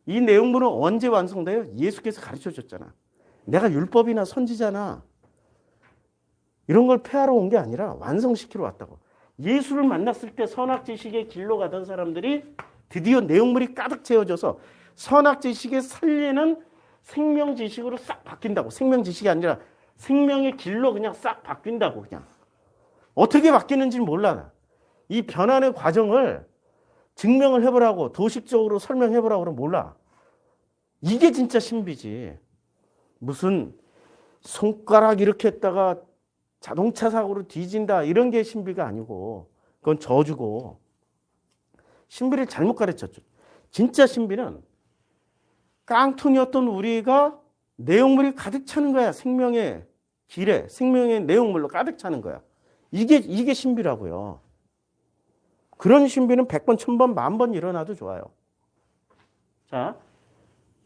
Speaker 1: 이 내용물은 언제 완성돼요? 예수께서 가르쳐줬잖아. 내가 율법이나 선지자나 이런 걸 폐하러 온 게 아니라 완성시키러 왔다고. 예수를 만났을 때 선악지식의 길로 가던 사람들이 드디어 내용물이 가득 채워져서 선악지식에 살리는 생명지식으로 싹 바뀐다고. 생명지식이 아니라 생명의 길로 그냥 싹 바뀐다고. 그냥 어떻게 바뀌는지는 몰라. 이 변환의 과정을 증명을 해보라고, 도식적으로 설명해보라고 그러면 몰라. 이게 진짜 신비지. 무슨 손가락 이렇게 했다가 자동차 사고로 뒤진다 이런 게 신비가 아니고 그건 저주고. 신비를 잘못 가르쳤죠. 진짜 신비는 깡통이었던 우리가 내용물이 가득 차는 거야. 생명의 길에, 생명의 내용물로 가득 차는 거야. 이게 신비라고요. 그런 신비는 100번, 1000번, 10,000번 일어나도 좋아요. 자,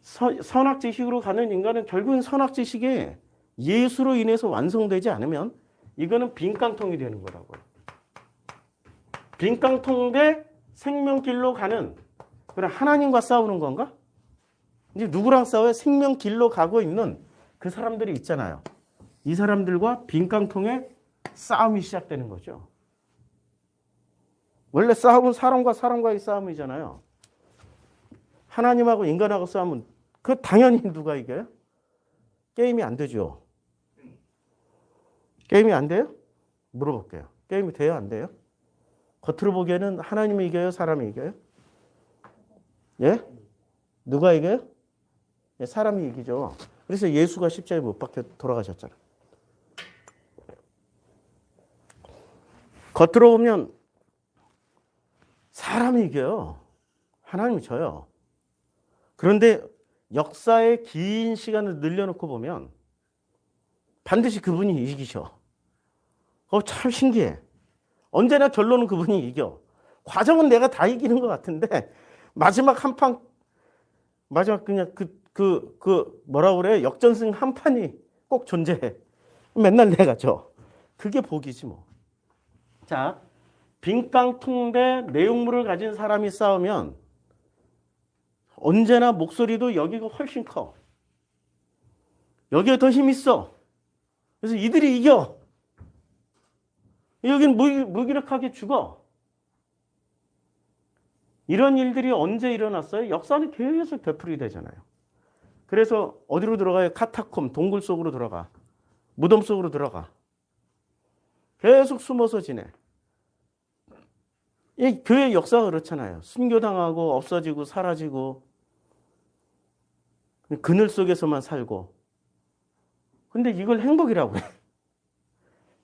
Speaker 1: 선악지식으로 가는 인간은 결국은 선악지식에 예수로 인해서 완성되지 않으면 이거는 빈 깡통이 되는 거라고요. 빈 깡통 대 생명길로 가는, 그럼 하나님과 싸우는 건가? 이제 누구랑 싸워요? 생명길로 가고 있는 그 사람들이 있잖아요. 이 사람들과 빈 깡통의 싸움이 시작되는 거죠. 원래 싸움은 사람과의 싸움이잖아요. 하나님하고 인간하고 싸우면 그 당연히 누가 이겨요? 게임이 안 되죠. 게임이 안 돼요? 물어볼게요. 게임이 돼요? 안 돼요? 겉으로 보기에는 하나님이 이겨요? 사람이 이겨요? 예? 누가 이겨요? 예, 사람이 이기죠. 그래서 예수가 십자가에 못 박혀 돌아가셨잖아요. 겉으로 보면 사람이 이겨요. 하나님이 져요. 그런데 역사의 긴 시간을 늘려놓고 보면 반드시 그분이 이기셔. 참 신기해. 언제나 결론은 그분이 이겨. 과정은 내가 다 이기는 것 같은데 마지막 한 판, 마지막 그냥 뭐라 그래? 역전승 한 판이 꼭 존재해. 맨날 내가 져. 그게 복이지 뭐. 자, 빈 깡통 대 내용물을 가진 사람이 싸우면 언제나 목소리도 여기가 훨씬 커. 여기에 더 힘 있어. 그래서 이들이 이겨. 여긴 무기력하게 죽어. 이런 일들이 언제 일어났어요? 역사는 계속 되풀이 되잖아요. 그래서 어디로 들어가요? 카타콤, 동굴 속으로 들어가. 무덤 속으로 들어가. 계속 숨어서 지내. 이 교회 역사가 그렇잖아요. 순교당하고 없어지고 사라지고 그늘 속에서만 살고. 근데 이걸 행복이라고 해.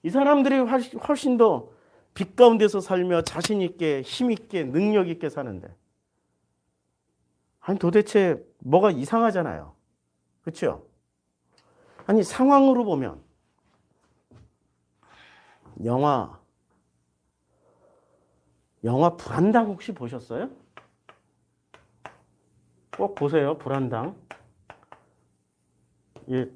Speaker 1: 이 사람들이 훨씬 더 빛 가운데서 살며 자신 있게, 힘 있게, 능력 있게 사는데. 아니 도대체 뭐가 이상하잖아요. 그렇죠? 아니 상황으로 보면 영화 불안당 혹시 보셨어요? 꼭 보세요. 불안당. 예,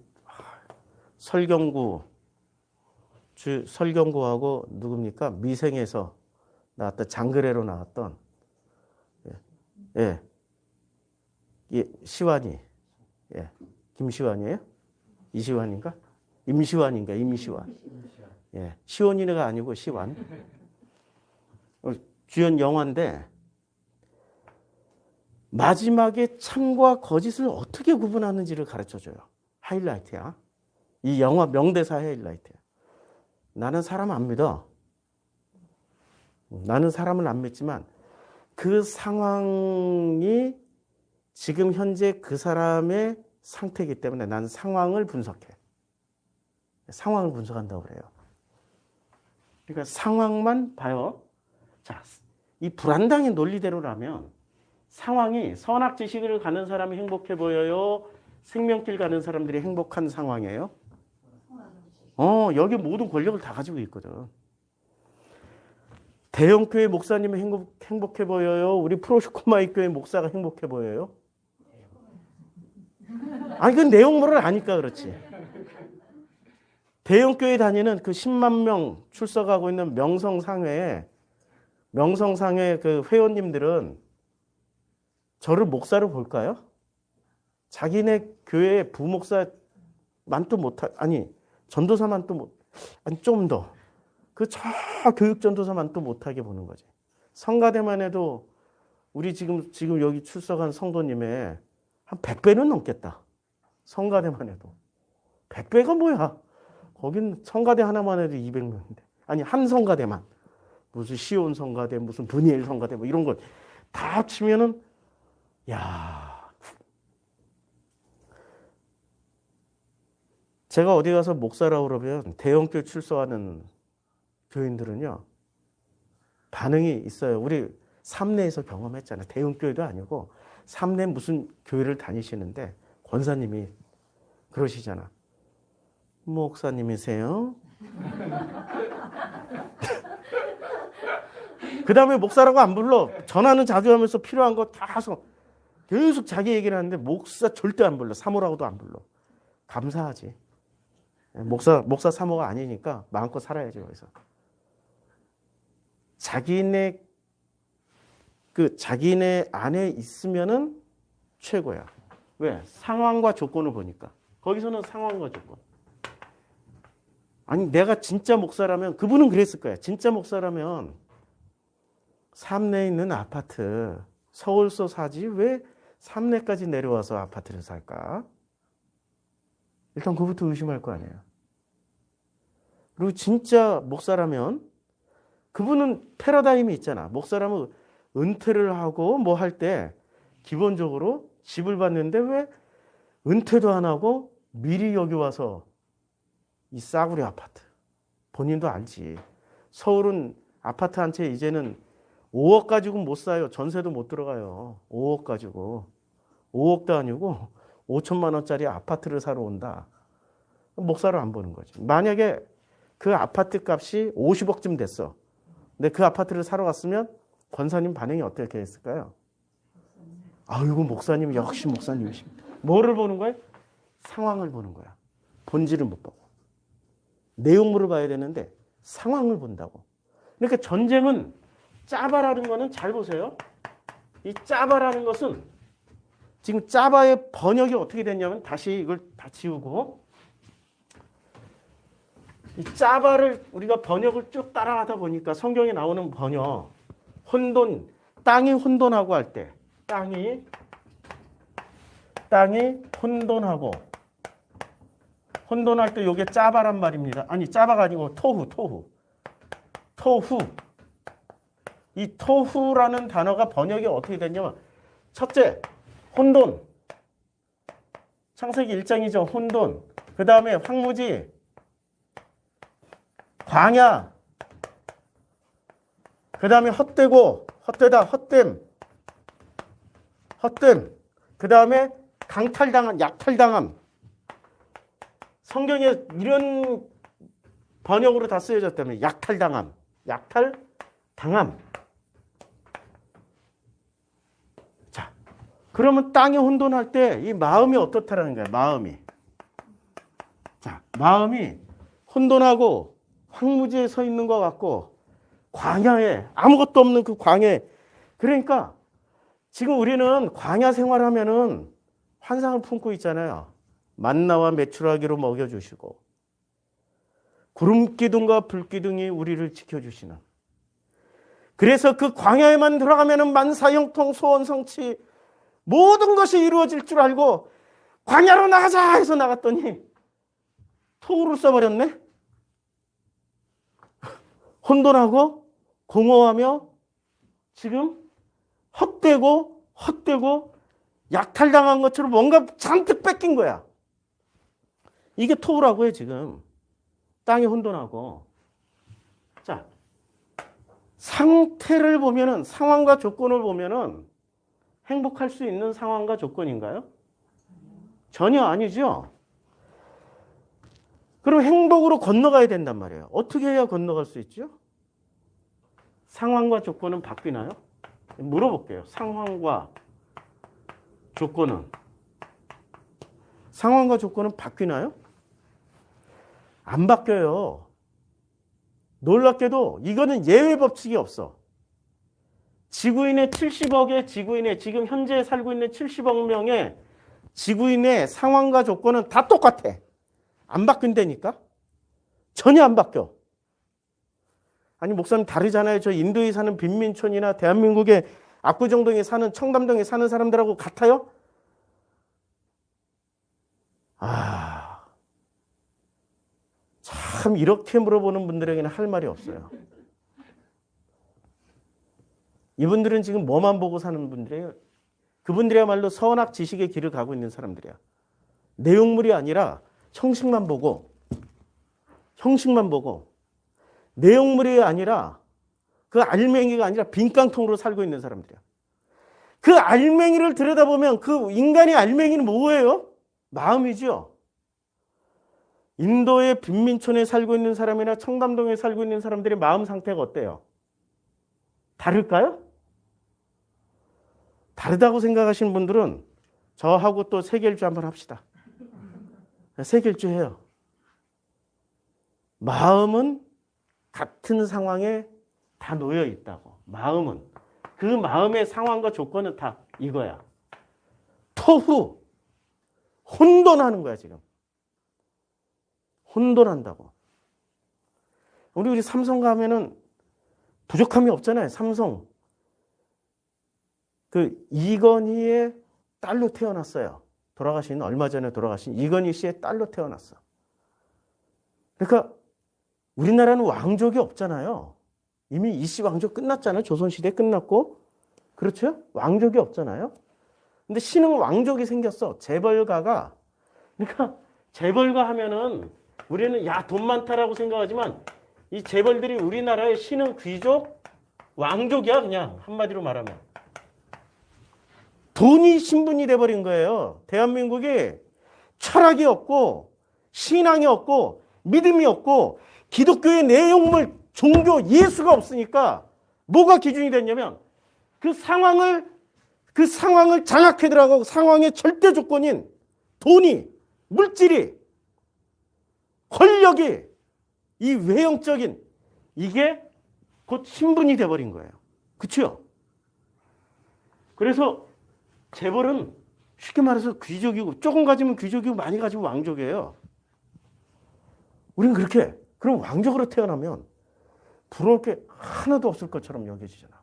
Speaker 1: 설경구하고 누굽니까? 미생에서 나왔던 장그래로 나왔던 시완이 김시완이에요? 이시완인가? 임시완인가? 임시완. 시원이가 아니고 시완. 주연 영화인데 마지막에 참과 거짓을 어떻게 구분하는지를 가르쳐줘요. 하이라이트야. 이 영화 명대사 하이라이트야. 나는 사람 안 믿어. 나는 사람을 안 믿지만 그 상황이 지금 현재 그 사람의 상태이기 때문에 나는 상황을 분석해. 상황을 분석한다고 그래요. 그러니까 상황만 봐요. 자, 이 불안당의 논리대로라면 상황이 선악지식을 가는 사람이 행복해 보여요? 생명길 가는 사람들이 행복한 상황이에요? 여기 모든 권력을 다 가지고 있거든. 대형교회 목사님이 행복해 보여요? 우리 프로시코마이 교회 목사가 행복해 보여요? 아니, 그 내용물을 아니까 그렇지. 대형교회 다니는 그 10만 명 출석하고 있는 명성상회 그 회원님들은 저를 목사로 볼까요? 자기네 교회 부목사만 또 못하, 아니, 전도사만 또 아니, 좀 더. 저 교육 전도사만 또 못하게 보는 거지. 성가대만 해도 우리 지금 여기 출석한 성도님의 한 100배는 넘겠다. 성가대만 해도. 100배가 뭐야? 거긴 성가대 하나만 해도 200명인데. 아니, 한 성가대만. 무슨 시온 성가대, 무슨 브니엘 성가대, 뭐 이런 거 다 합치면은, 야. 제가 어디 가서 목사라고 그러면 대형교회 출석하는 교인들은요, 반응이 있어요. 우리 삼내에서 경험했잖아요. 대형교회도 아니고, 삼내 무슨 교회를 다니시는데, 권사님이 그러시잖아. 목사님이세요? 그 다음에 목사라고 안 불러. 전화는 자주 하면서 필요한 거 다 해서 계속 자기 얘기를 하는데 목사 절대 안 불러. 사모라고도 안 불러. 감사하지. 목사 사모가 아니니까 마음껏 살아야지, 여기서. 자기네 안에 있으면은 최고야. 왜? 상황과 조건을 보니까. 거기서는 상황과 조건. 아니, 내가 진짜 목사라면, 그분은 그랬을 거야. 진짜 목사라면, 삼내에 있는 아파트, 서울서 사지, 왜 삼내까지 내려와서 아파트를 살까? 일단 그부터 의심할 거 아니에요. 그리고 진짜 목사라면, 그분은 패러다임이 있잖아. 목사라면 은퇴를 하고 뭐 할 때, 기본적으로 집을 봤는데 왜 은퇴도 안 하고 미리 여기 와서 이 싸구려 아파트. 본인도 알지. 서울은 아파트 한 채 이제는 5억 가지고 못 사요. 전세도 못 들어가요. 5억 가지고. 5억도 아니고 5천만 원짜리 아파트를 사러 온다. 목사를 안 보는 거지. 만약에 그 아파트 값이 50억쯤 됐어. 근데 그 아파트를 사러 갔으면 권사님 반응이 어떻게 했을까요? 아이고, 목사님 역시 목사님이십니다. 뭐를 보는 거예요? 상황을 보는 거야. 본질을 못 보고. 내용물을 봐야 되는데 상황을 본다고. 그러니까 전쟁은 짜바라는 거는 잘 보세요. 이 짜바라는 것은 지금 짜바의 번역이 어떻게 됐냐면 다시 이걸 다 지우고 이 짜바를 우리가 번역을 쭉 따라하다 보니까 성경에 나오는 번역, 혼돈, 땅이 혼돈하고 할 때, 땅이 혼돈하고, 혼돈할 때 이게 짜바란 말입니다. 아니, 짜바가 아니고 토후. 이 토후라는 단어가 번역이 어떻게 됐냐면, 첫째, 혼돈. 창세기 1장이죠. 혼돈. 그 다음에 황무지, 광야. 그 다음에 헛되고, 헛되다, 헛됨. 그 다음에 강탈당한, 약탈당함. 성경에 이런 번역으로 다 쓰여졌다면 약탈당함. 자, 그러면 땅이 혼돈할 때 이 마음이 어떻다라는 거야, 마음이. 자, 마음이 혼돈하고 황무지에 서 있는 것 같고 광야에 아무것도 없는 그 광야에. 그러니까 지금 우리는 광야 생활하면은 환상을 품고 있잖아요. 만나와 메추라기로 먹여주시고 구름기둥과 불기둥이 우리를 지켜주시는. 그래서 그 광야에만 들어가면은 만사형통 소원성취 모든 것이 이루어질 줄 알고 광야로 나가자 해서 나갔더니 토우를 써버렸네. 혼돈하고 공허하며 지금 헛되고 약탈당한 것처럼 뭔가 잔뜩 뺏긴 거야. 이게 토우라고 해 지금. 땅이 혼돈하고. 자, 상태를 보면은, 상황과 조건을 보면은 행복할 수 있는 상황과 조건인가요? 전혀 아니죠. 그럼 행복으로 건너가야 된단 말이에요. 어떻게 해야 건너갈 수 있죠? 상황과 조건은 바뀌나요? 물어볼게요. 상황과 조건은 바뀌나요? 안 바뀌어요. 놀랍게도 이거는 예외 법칙이 없어. 지구인의 70억의 지구인의 지금 현재 살고 있는 70억 명의 지구인의 상황과 조건은 다 똑같아. 안 바뀐다니까? 전혀 안 바뀌어. 아니 목사님 다르잖아요. 저 인도에 사는 빈민촌이나 대한민국의 압구정동에 사는 청담동에 사는 사람들하고 같아요? 참 이렇게 물어보는 분들에게는 할 말이 없어요. 이분들은 지금 뭐만 보고 사는 분들이에요. 그분들이야말로 선악 지식의 길을 가고 있는 사람들이야. 내용물이 아니라 형식만 보고 내용물이 아니라 그 알맹이가 아니라 빈깡통으로 살고 있는 사람들이야. 그 알맹이를 들여다보면 그 인간의 알맹이는 뭐예요? 마음이죠. 인도의 빈민촌에 살고 있는 사람이나 청담동에 살고 있는 사람들의 마음 상태가 어때요? 다를까요? 다르다고 생각하시는 분들은 저하고 또 세계일주 한번 합시다. 세계일주 해요. 마음은 같은 상황에 다 놓여 있다고. 마음은. 그 마음의 상황과 조건은 다 이거야. 토후. 혼돈하는 거야 지금. 혼돈한다고. 우리 삼성 가면은 부족함이 없잖아요. 삼성. 그 이건희의 딸로 태어났어요. 얼마 전에 돌아가신 이건희 씨의 딸로 태어났어. 그러니까 우리나라는 왕족이 없잖아요. 이미 이씨 왕족 끝났잖아요. 조선시대 끝났고. 그렇죠? 왕족이 없잖아요. 근데 신흥 왕족이 생겼어. 재벌가가. 그러니까 재벌가 하면은 우리는 야, 돈 많다라고 생각하지만 이 재벌들이 우리나라의 신흥 귀족 왕족이야. 그냥 한마디로 말하면. 돈이 신분이 돼버린 거예요. 대한민국이 철학이 없고 신앙이 없고 믿음이 없고 기독교의 내용물, 종교, 예수가 없으니까 뭐가 기준이 됐냐면 그 상황을 장악해 들어가고 상황의 절대 조건인 돈이, 물질이, 권력이, 이 외형적인 이게 곧 신분이 돼버린 거예요. 그렇죠? 그래서 재벌은 쉽게 말해서 귀족이고 조금 가지면 귀족이고 많이 가지면 왕족이에요. 우린 그렇게 그럼 왕족으로 태어나면 부러울 게 하나도 없을 것처럼 여겨지잖아.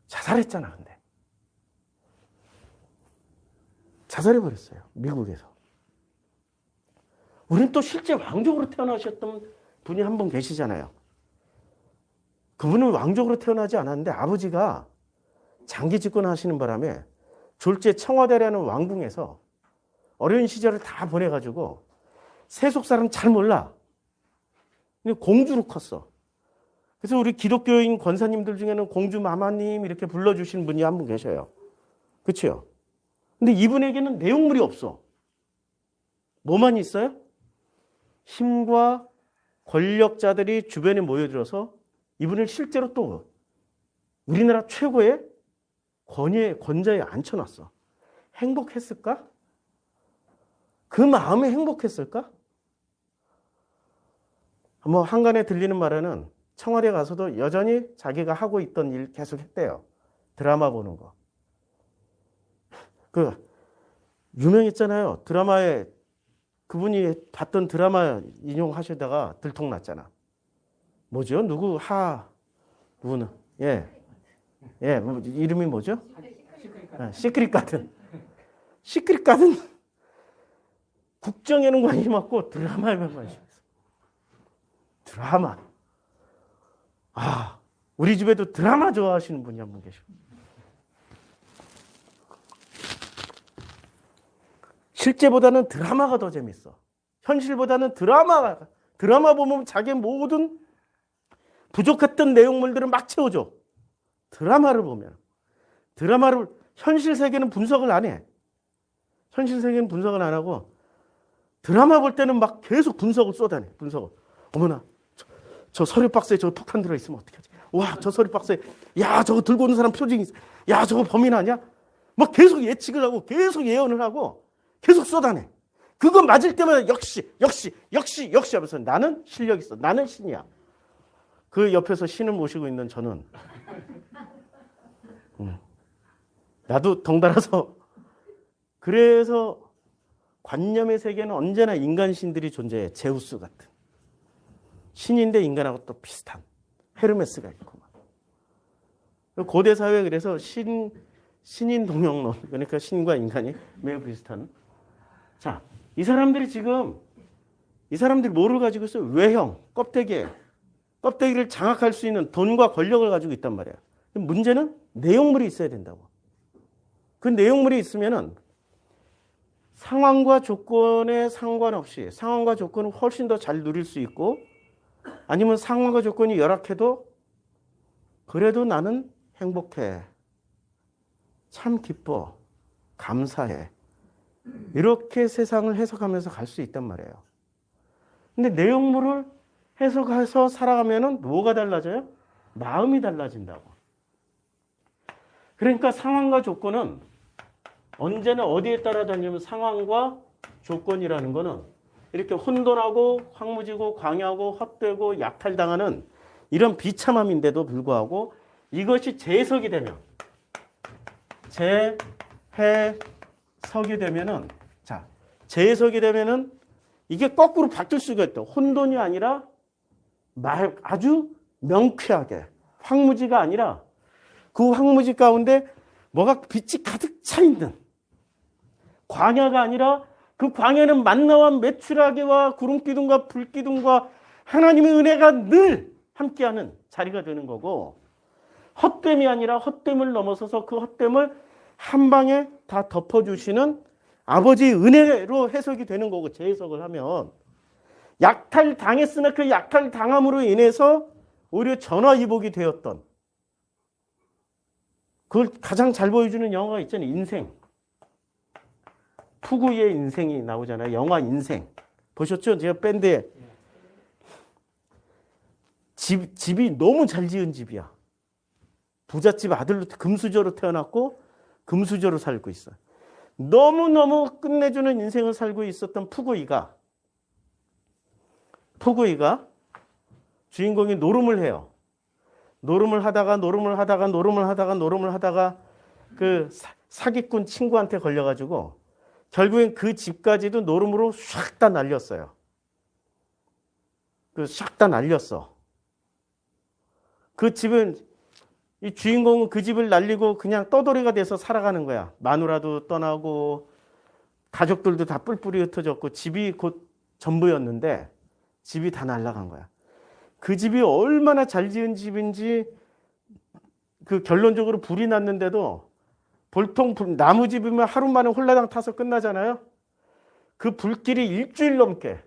Speaker 1: 자살했잖아, 근데. 자살해버렸어요, 미국에서. 우린 또 실제 왕족으로 태어나셨던 분이 한 분 계시잖아요. 그분은 왕족으로 태어나지 않았는데 아버지가 장기 집권하시는 바람에 졸제 청와대라는 왕궁에서 어려운 시절을 다 보내가지고 세속 사람 잘 몰라. 근데 공주로 컸어. 그래서 우리 기독교인 권사님들 중에는 공주 마마님 이렇게 불러주시는 분이 한 분 계셔요. 그렇죠? 근데 이분에게는 내용물이 없어. 뭐만 있어요? 힘과 권력자들이 주변에 모여들어서 이분을 실제로 또 우리나라 최고의 권자에 앉혀놨어. 행복했을까? 그 마음에 행복했을까? 뭐 한간에 들리는 말에는 청와대 가서도 여전히 자기가 하고 있던 일 계속 했대요. 드라마 보는 거. 유명했잖아요. 드라마에 그분이 봤던 드라마 인용하시다가 들통났잖아. 뭐죠? 누구는? 예, 뭐, 이름이 뭐죠? 시크릿 가든. 시크릿 가든. 국정에는 관심 없고 드라마에만 관심 있어. 드라마. 우리 집에도 드라마 좋아하시는 분이 한 분 계셔. 실제보다는 드라마가 더 재밌어. 현실보다는 드라마 보면 자기 모든 부족했던 내용물들을 막 채워줘. 드라마를 보면. 현실 세계는 분석을 안 해. 현실 세계는 분석을 안 하고 드라마 볼 때는 막 계속 분석을 쏟아내. 어머나, 저 서류 박스에 저 폭탄 들어있으면 어떡하지? 와, 저 서류 박스에, 야, 저거 들고 오는 사람 표정이 있어. 야, 저거 범인 아니야? 막 계속 예측을 하고 계속 예언을 하고 계속 쏟아내. 그거 맞을 때마다 역시 하면서 나는 실력 있어. 나는 신이야. 그 옆에서 신을 모시고 있는 저는 나도 덩달아서 그래서 관념의 세계는 언제나 인간 신들이 존재해. 제우스 같은. 신인데 인간하고 또 비슷한. 헤르메스가 있고. 고대 사회에 그래서 신인 동영론. 그러니까 신과 인간이 매우 비슷한. 자, 이 사람들이 뭐를 가지고 있어요? 외형, 껍데기를 장악할 수 있는 돈과 권력을 가지고 있단 말이야. 문제는 내용물이 있어야 된다고. 그 내용물이 있으면은 상황과 조건에 상관없이 상황과 조건을 훨씬 더 잘 누릴 수 있고 아니면 상황과 조건이 열악해도 그래도 나는 행복해. 참 기뻐. 감사해. 이렇게 세상을 해석하면서 갈 수 있단 말이에요. 근데 내용물을 해석해서 살아가면은 뭐가 달라져요? 마음이 달라진다고. 그러니까 상황과 조건은 언제나 어디에 따라다니면 상황과 조건이라는 거는 이렇게 혼돈하고 황무지고 광야하고 헛되고 약탈당하는 이런 비참함인데도 불구하고 이것이 재해석이 되면 재해석이 되면은 이게 거꾸로 바뀔 수가 있다. 혼돈이 아니라 아주 명쾌하게 황무지가 아니라 그 황무지 가운데 뭐가 빛이 가득 차 있는 광야가 아니라 그 광야는 만나와 메추라기와 구름기둥과 불기둥과 하나님의 은혜가 늘 함께하는 자리가 되는 거고 헛됨이 아니라 헛됨을 넘어서서 그 헛됨을 한 방에 다 덮어주시는 아버지의 은혜로 해석이 되는 거고 재해석을 하면 약탈당했으나 그 약탈당함으로 인해서 오히려 전화위복이 되었던 그걸 가장 잘 보여주는 영화가 있잖아요. 인생. 푸구이의 인생이 나오잖아요. 영화 인생. 보셨죠? 제가 밴드에 집이 너무 잘 지은 집이야. 부잣집 아들로 금수저로 태어났고 금수저로 살고 있어. 너무너무 끝내주는 인생을 살고 있었던 푸구이가 주인공이 노름을 해요. 노름을 하다가 그 사기꾼 친구한테 걸려가지고 결국엔 그 집까지도 노름으로 샥 다 날렸어요. 싹 다 날렸어. 그 집은 이 주인공은 그 집을 날리고 그냥 떠돌이가 돼서 살아가는 거야. 마누라도 떠나고 가족들도 다 뿔뿔이 흩어졌고 집이 곧 전부였는데 집이 다 날아간 거야. 그 집이 얼마나 잘 지은 집인지 그 결론적으로 불이 났는데도 보통 나무 집이면 하루 만에 홀라당 타서 끝나잖아요. 그 불길이 일주일 넘게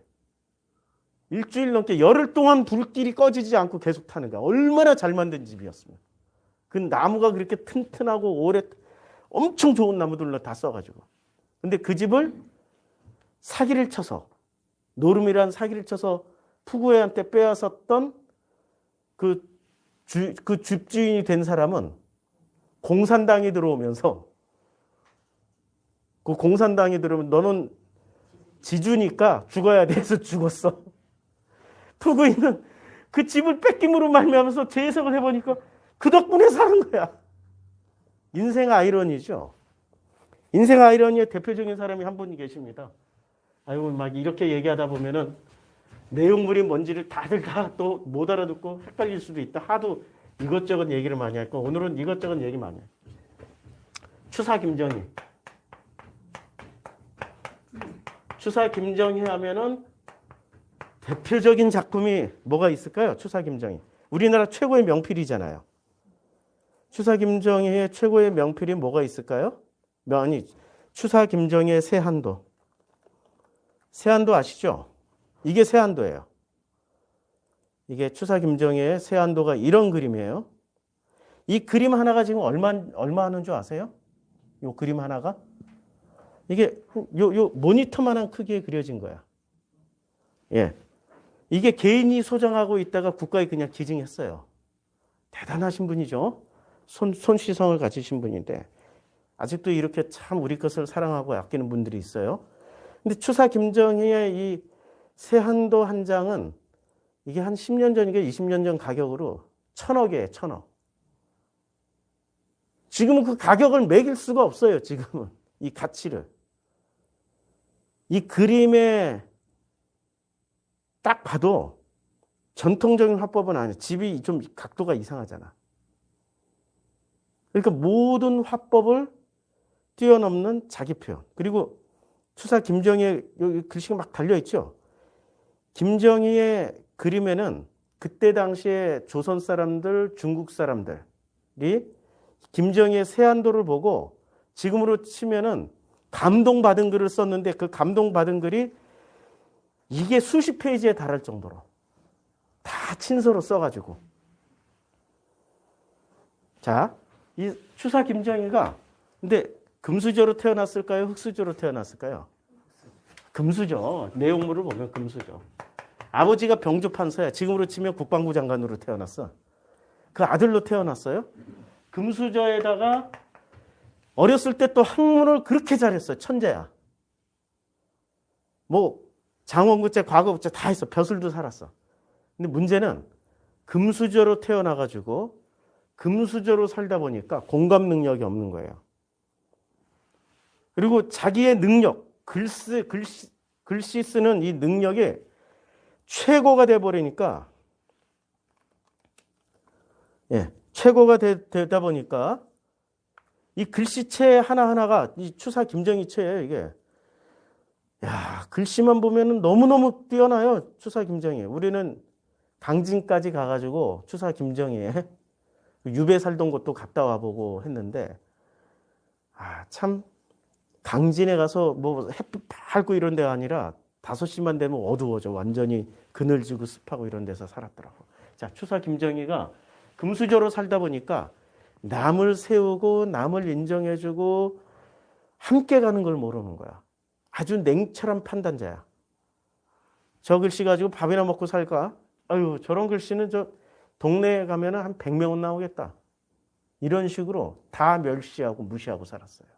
Speaker 1: 열흘 동안 불길이 꺼지지 않고 계속 타는 거야. 얼마나 잘 만든 집이었으면. 그 나무가 그렇게 튼튼하고 오래 엄청 좋은 나무들로 다 써가지고. 근데 그 집을 사기를 쳐서 노름이란 사기를 쳐서 푸구에한테 빼앗았던 그 집주인이 된 사람은 공산당이 들어오면서 그 공산당이 들어오면 너는 지주니까 죽어야 돼서 죽었어. 푸구이는 그 집을 뺏김으로 말미암아서 재해석을 해보니까 그 덕분에 사는 거야. 인생 아이러니죠. 인생 아이러니의 대표적인 사람이 한 분이 계십니다. 아이고 막 이렇게 얘기하다 보면은 내용물이 뭔지를 다들 다 또 못 알아듣고 헷갈릴 수도 있다. 하도 이것저것 얘기를 많이 할 거. 오늘은 이것저것 얘기 많이 해. 추사 김정희. 추사 김정희 하면은 대표적인 작품이 뭐가 있을까요? 추사 김정희. 우리나라 최고의 명필이잖아요. 추사 김정희의 최고의 명필이 뭐가 있을까요? 아니, 추사 김정희의 세한도. 세한도 아시죠? 이게 세한도예요. 이게 추사 김정희의 세한도가 이런 그림이에요. 이 그림 하나가 지금 얼마 하는 줄 아세요? 이 그림 하나가? 이게 요 모니터만한 크기에 그려진 거야. 예. 이게 개인이 소장하고 있다가 국가에 그냥 기증했어요. 대단하신 분이죠. 손시성을 가지신 분인데 아직도 이렇게 참 우리 것을 사랑하고 아끼는 분들이 있어요. 근데 추사 김정희의 이 세한도 한 장은 이게 한 10년 전이게 20년 전 가격으로 1,000억이에요. 1,000억. 지금은 그 가격을 매길 수가 없어요. 지금은 이 가치를. 이 그림에 딱 봐도 전통적인 화법은 아니에요. 집이 좀 각도가 이상하잖아. 그러니까 모든 화법을 뛰어넘는 자기 표현. 그리고 추사 김정희의 여기 글씨가 막 달려있죠. 김정희의 그림에는 그때 당시에 조선 사람들, 중국 사람들이 김정희의 세한도를 보고 지금으로 치면은 감동받은 글을 썼는데 그 감동받은 글이 이게 수십 페이지에 달할 정도로 다 친서로 써가지고. 자, 이 추사 김정희가 근데 금수저로 태어났을까요? 흙수저로 태어났을까요? 금수저. 내용물을 보면 금수저. 아버지가 병조 판서야. 지금으로 치면 국방부 장관으로 태어났어. 그 아들로 태어났어요. 금수저에다가 어렸을 때 또 학문을 그렇게 잘했어요. 천재야. 뭐 장원구제, 과거구제 다 했어. 벼슬도 살았어. 근데 문제는 금수저로 태어나가지고 금수저로 살다 보니까 공감 능력이 없는 거예요. 그리고 자기의 능력, 글씨 쓰는 이 능력이 최고가 돼버리니까, 최고가 되다 보니까 이 글씨체 하나하나가 이 추사 김정희체예요, 이게. 야, 글씨만 보면은 너무너무 뛰어나요, 추사 김정희. 우리는 강진까지 가가지고 추사 김정희의 유배 살던 곳도 갔다 와보고 했는데, 참, 강진에 가서 뭐 햇빛 밝고 이런 데가 아니라 5시만 되면 어두워져. 완전히 그늘지고 습하고 이런 데서 살았더라고. 자, 추사 김정희가 금수저로 살다 보니까 남을 세우고 남을 인정해주고 함께 가는 걸 모르는 거야. 아주 냉철한 판단자야. 저 글씨 가지고 밥이나 먹고 살까? 아유, 저런 글씨는 저 동네에 가면 한 100명은 나오겠다. 이런 식으로 다 멸시하고 무시하고 살았어요.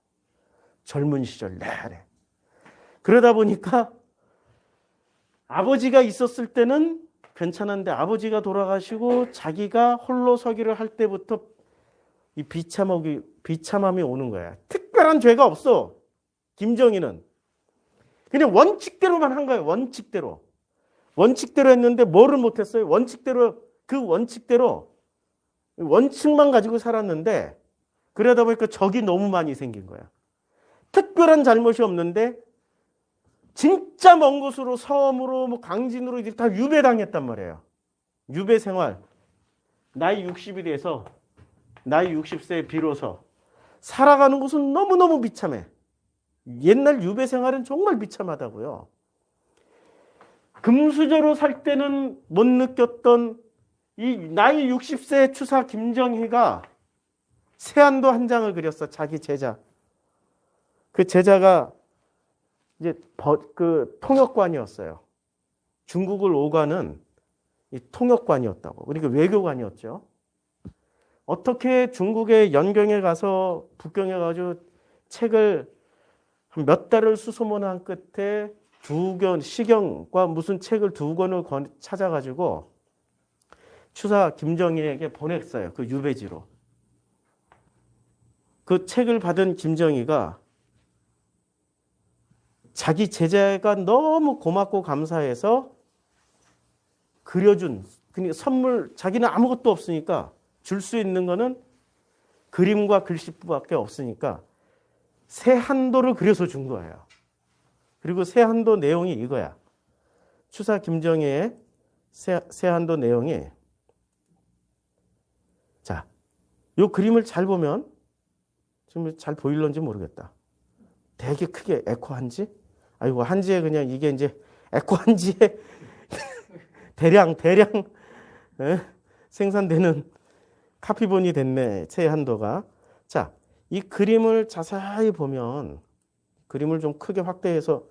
Speaker 1: 젊은 시절 내내. 그러다 보니까 아버지가 있었을 때는 괜찮은데 아버지가 돌아가시고 자기가 홀로 서기를 할 때부터 이 비참함이 오는 거야. 특별한 죄가 없어. 김정희는. 그냥 원칙대로만 한 거예요. 원칙대로. 원칙대로 했는데 뭐를 못했어요? 원칙대로, 그 원칙만 가지고 살았는데 그러다 보니까 적이 너무 많이 생긴 거야. 특별한 잘못이 없는데 진짜 먼 곳으로 섬으로 뭐 강진으로 이제 다 유배당했단 말이에요. 유배 생활. 나이 60이 돼서 나이 60세에 비로소 살아가는 곳은 너무너무 비참해. 옛날 유배 생활은 정말 비참하다고요. 금수저로 살 때는 못 느꼈던 이 나이 60세 추사 김정희가 세안도 한 장을 그렸어. 자기 제자. 그 제자가 이제 그 통역관이었어요. 중국을 오가는 이 통역관이었다고. 그러니까 외교관이었죠. 어떻게 중국의 연경에 가서 북경에 가서 책을 한 몇 달을 수소문한 끝에 시경과 무슨 책을 2권을 찾아가지고 추사 김정희에게 보냈어요. 그 유배지로. 그 책을 받은 김정희가 자기 제자가 너무 고맙고 감사해서 그려준 선물, 자기는 아무것도 없으니까 줄 수 있는 거는 그림과 글씨뿐밖에 없으니까 세한도를 그려서 준 거예요. 그리고 세한도 내용이 이거야. 추사 김정희의 세한도 내용이, 자, 이 그림을 잘 보면 지금 잘 보일런지 모르겠다. 되게 크게 에코 한지? 아이고, 한지에 그냥 이게 이제 에코 한지에 대량 생산되는 카피본이 됐네. 세한도가. 자, 이 그림을 자세히 보면 그림을 좀 크게 확대해서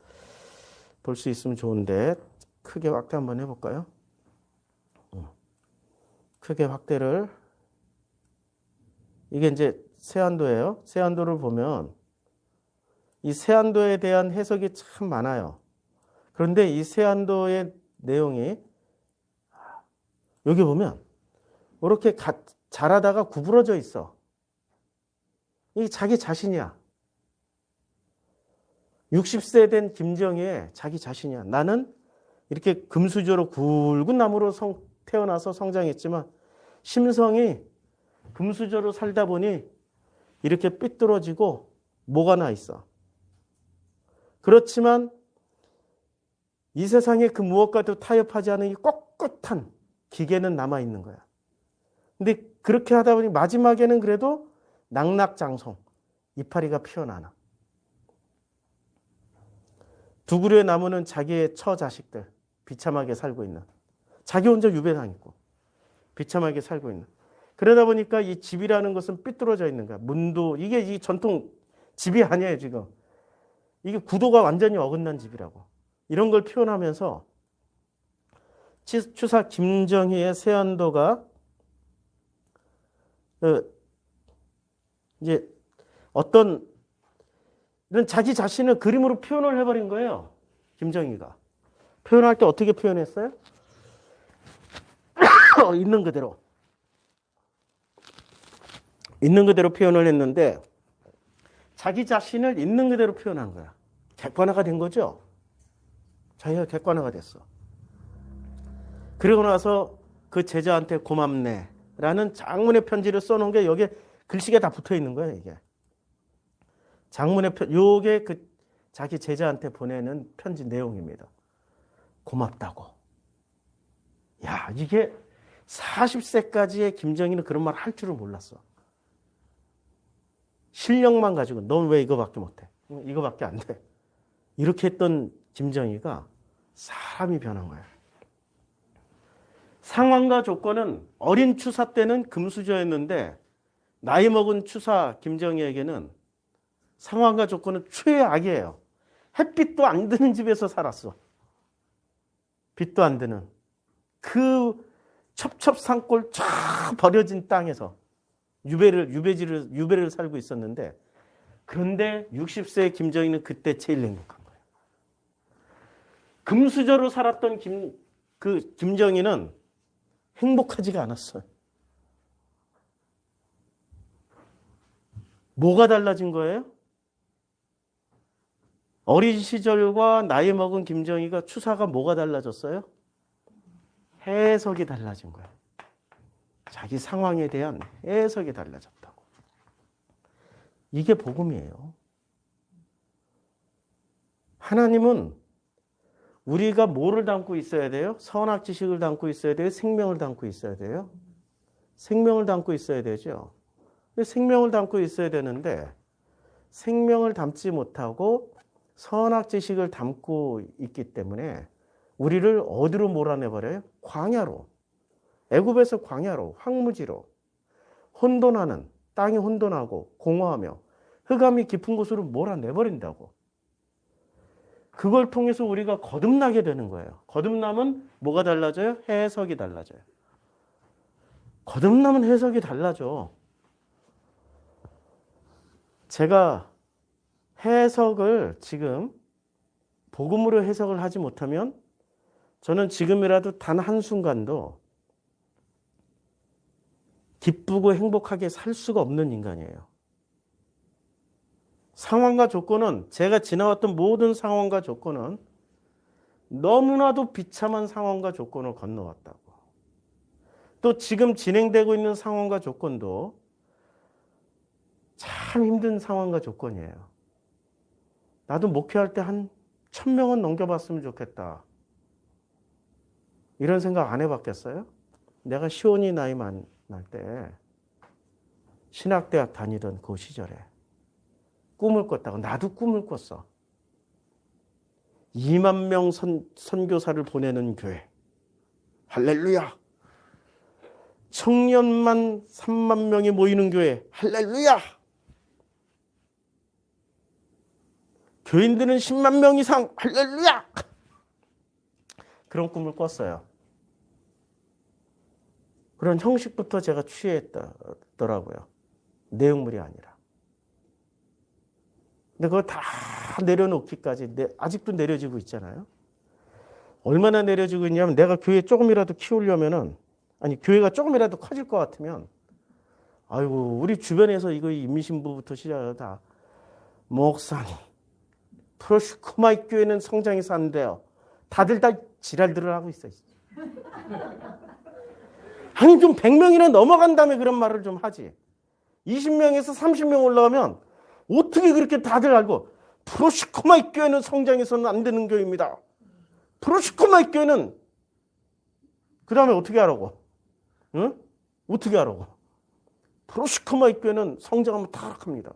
Speaker 1: 볼 수 있으면 좋은데 크게 확대 한번 해볼까요? 크게 확대를. 이게 이제 세한도예요. 세한도를 보면 이 세한도에 대한 해석이 참 많아요. 그런데 이 세한도의 내용이 여기 보면 이렇게 자라다가 구부러져 있어. 이게 자기 자신이야. 60세 된 김정희의 자기 자신이야. 나는 이렇게 금수저로 굵은 나무로 태어나서 성장했지만 심성이 금수저로 살다 보니 이렇게 삐뚤어지고 뭐가 나 있어. 그렇지만 이 세상에 그 무엇과도 타협하지 않은 이 꼿꼿한 기계는 남아있는 거야. 근데 그렇게 하다 보니 마지막에는 그래도 낙낙장성, 이파리가 피어나나. 두 그루의 나무는 자기의 처자식들, 비참하게 살고 있는. 자기 혼자 유배당했고 비참하게 살고 있는. 그러다 보니까 이 집이라는 것은 삐뚤어져 있는 거야. 문도, 이게 이 전통 집이 아니에요, 지금. 이게 구도가 완전히 어긋난 집이라고. 이런 걸 표현하면서 추사 김정희의 세한도가 이제 어떤 이런 자기 자신을 그림으로 표현을 해버린 거예요. 김정희가. 표현할 때 어떻게 표현했어요? 있는 그대로. 있는 그대로 표현을 했는데 자기 자신을 있는 그대로 표현한 거야. 객관화가 된 거죠. 자기가 객관화가 됐어. 그리고 나서 그 제자한테 고맙네 라는 장문의 편지를 써놓은 게 여기에 글씨가 다 붙어 있는 거예요. 이게 장문의 요게 그 자기 제자한테 보내는 편지 내용입니다. 고맙다고. 야, 이게 40세까지의 김정희는 그런 말 할 줄을 몰랐어. 실력만 가지고 넌 왜 이거밖에 못해? 이거밖에 안 돼. 이렇게 했던 김정희가 사람이 변한 거야. 상황과 조건은 어린 추사 때는 금수저였는데 나이 먹은 추사 김정희에게는 상황과 조건은 최악이에요. 햇빛도 안 드는 집에서 살았어. 빛도 안 드는 그 첩첩산골 쫙 버려진 땅에서 유배를 살고 있었는데, 그런데 60세의 김정희는 그때 제일 행복한 거예요. 금수저로 살았던 김정희는 행복하지가 않았어요. 뭐가 달라진 거예요? 어린 시절과 나이 먹은 김정희가 추사가 뭐가 달라졌어요? 해석이 달라진 거야. 자기 상황에 대한 해석이 달라졌다고. 이게 복음이에요. 하나님은 우리가 뭐를 담고 있어야 돼요? 선악 지식을 담고 있어야 돼요? 생명을 담고 있어야 돼요? 생명을 담고 있어야 되죠. 생명을 담고 있어야 되는데 생명을 담지 못하고 선악 지식을 담고 있기 때문에 우리를 어디로 몰아내버려요? 광야로. 애굽에서 광야로, 황무지로, 혼돈하는, 땅이 혼돈하고 공허하며 흑암이 깊은 곳으로 몰아내버린다고. 그걸 통해서 우리가 거듭나게 되는 거예요. 거듭나면 뭐가 달라져요? 해석이 달라져요. 거듭나면 해석이 달라져. 제가 해석을 지금 복음으로 해석을 하지 못하면 저는 지금이라도 단 한순간도 기쁘고 행복하게 살 수가 없는 인간이에요. 상황과 조건은, 제가 지나왔던 모든 상황과 조건은 너무나도 비참한 상황과 조건을 건너왔다고. 또 지금 진행되고 있는 상황과 조건도 참 힘든 상황과 조건이에요. 나도 목회할 때 한 1000명은 넘겨봤으면 좋겠다. 이런 생각 안 해봤겠어요? 내가 시온이 나이 많을 때 신학대학 다니던 그 시절에 꿈을 꿨다고. 나도 꿈을 꿨어. 2만 명 선교사를 보내는 교회. 할렐루야. 청년만 3만 명이 모이는 교회. 할렐루야. 교인들은 10만 명 이상. 할렐루야. 그런 꿈을 꿨어요. 그런 형식부터 제가 취했더라고요. 내용물이 아니라. 근데 그거 다 내려놓기까지 아직도 내려지고 있잖아요. 얼마나 내려지고 있냐면 내가 교회 조금이라도 키우려면은, 아니 교회가 조금이라도 커질 것 같으면, 아이고 우리 주변에서 이거 임신부부터 시작해서 다 목사님 프로슈코마이 교회는 성장해서 안 돼요. 다들 다 지랄들을 하고 있어요. 아니 좀 100명이나 넘어간 다음에 그런 말을 좀 하지. 20명에서 30명 올라가면 어떻게 그렇게 다들 알고, 프로슈코마이 교회는 성장해서는 안 되는 교회입니다. 프로슈코마이 교회는, 그 다음에 어떻게 하라고? 응? 어떻게 하라고? 프로슈코마이 교회는 성장하면 타락합니다.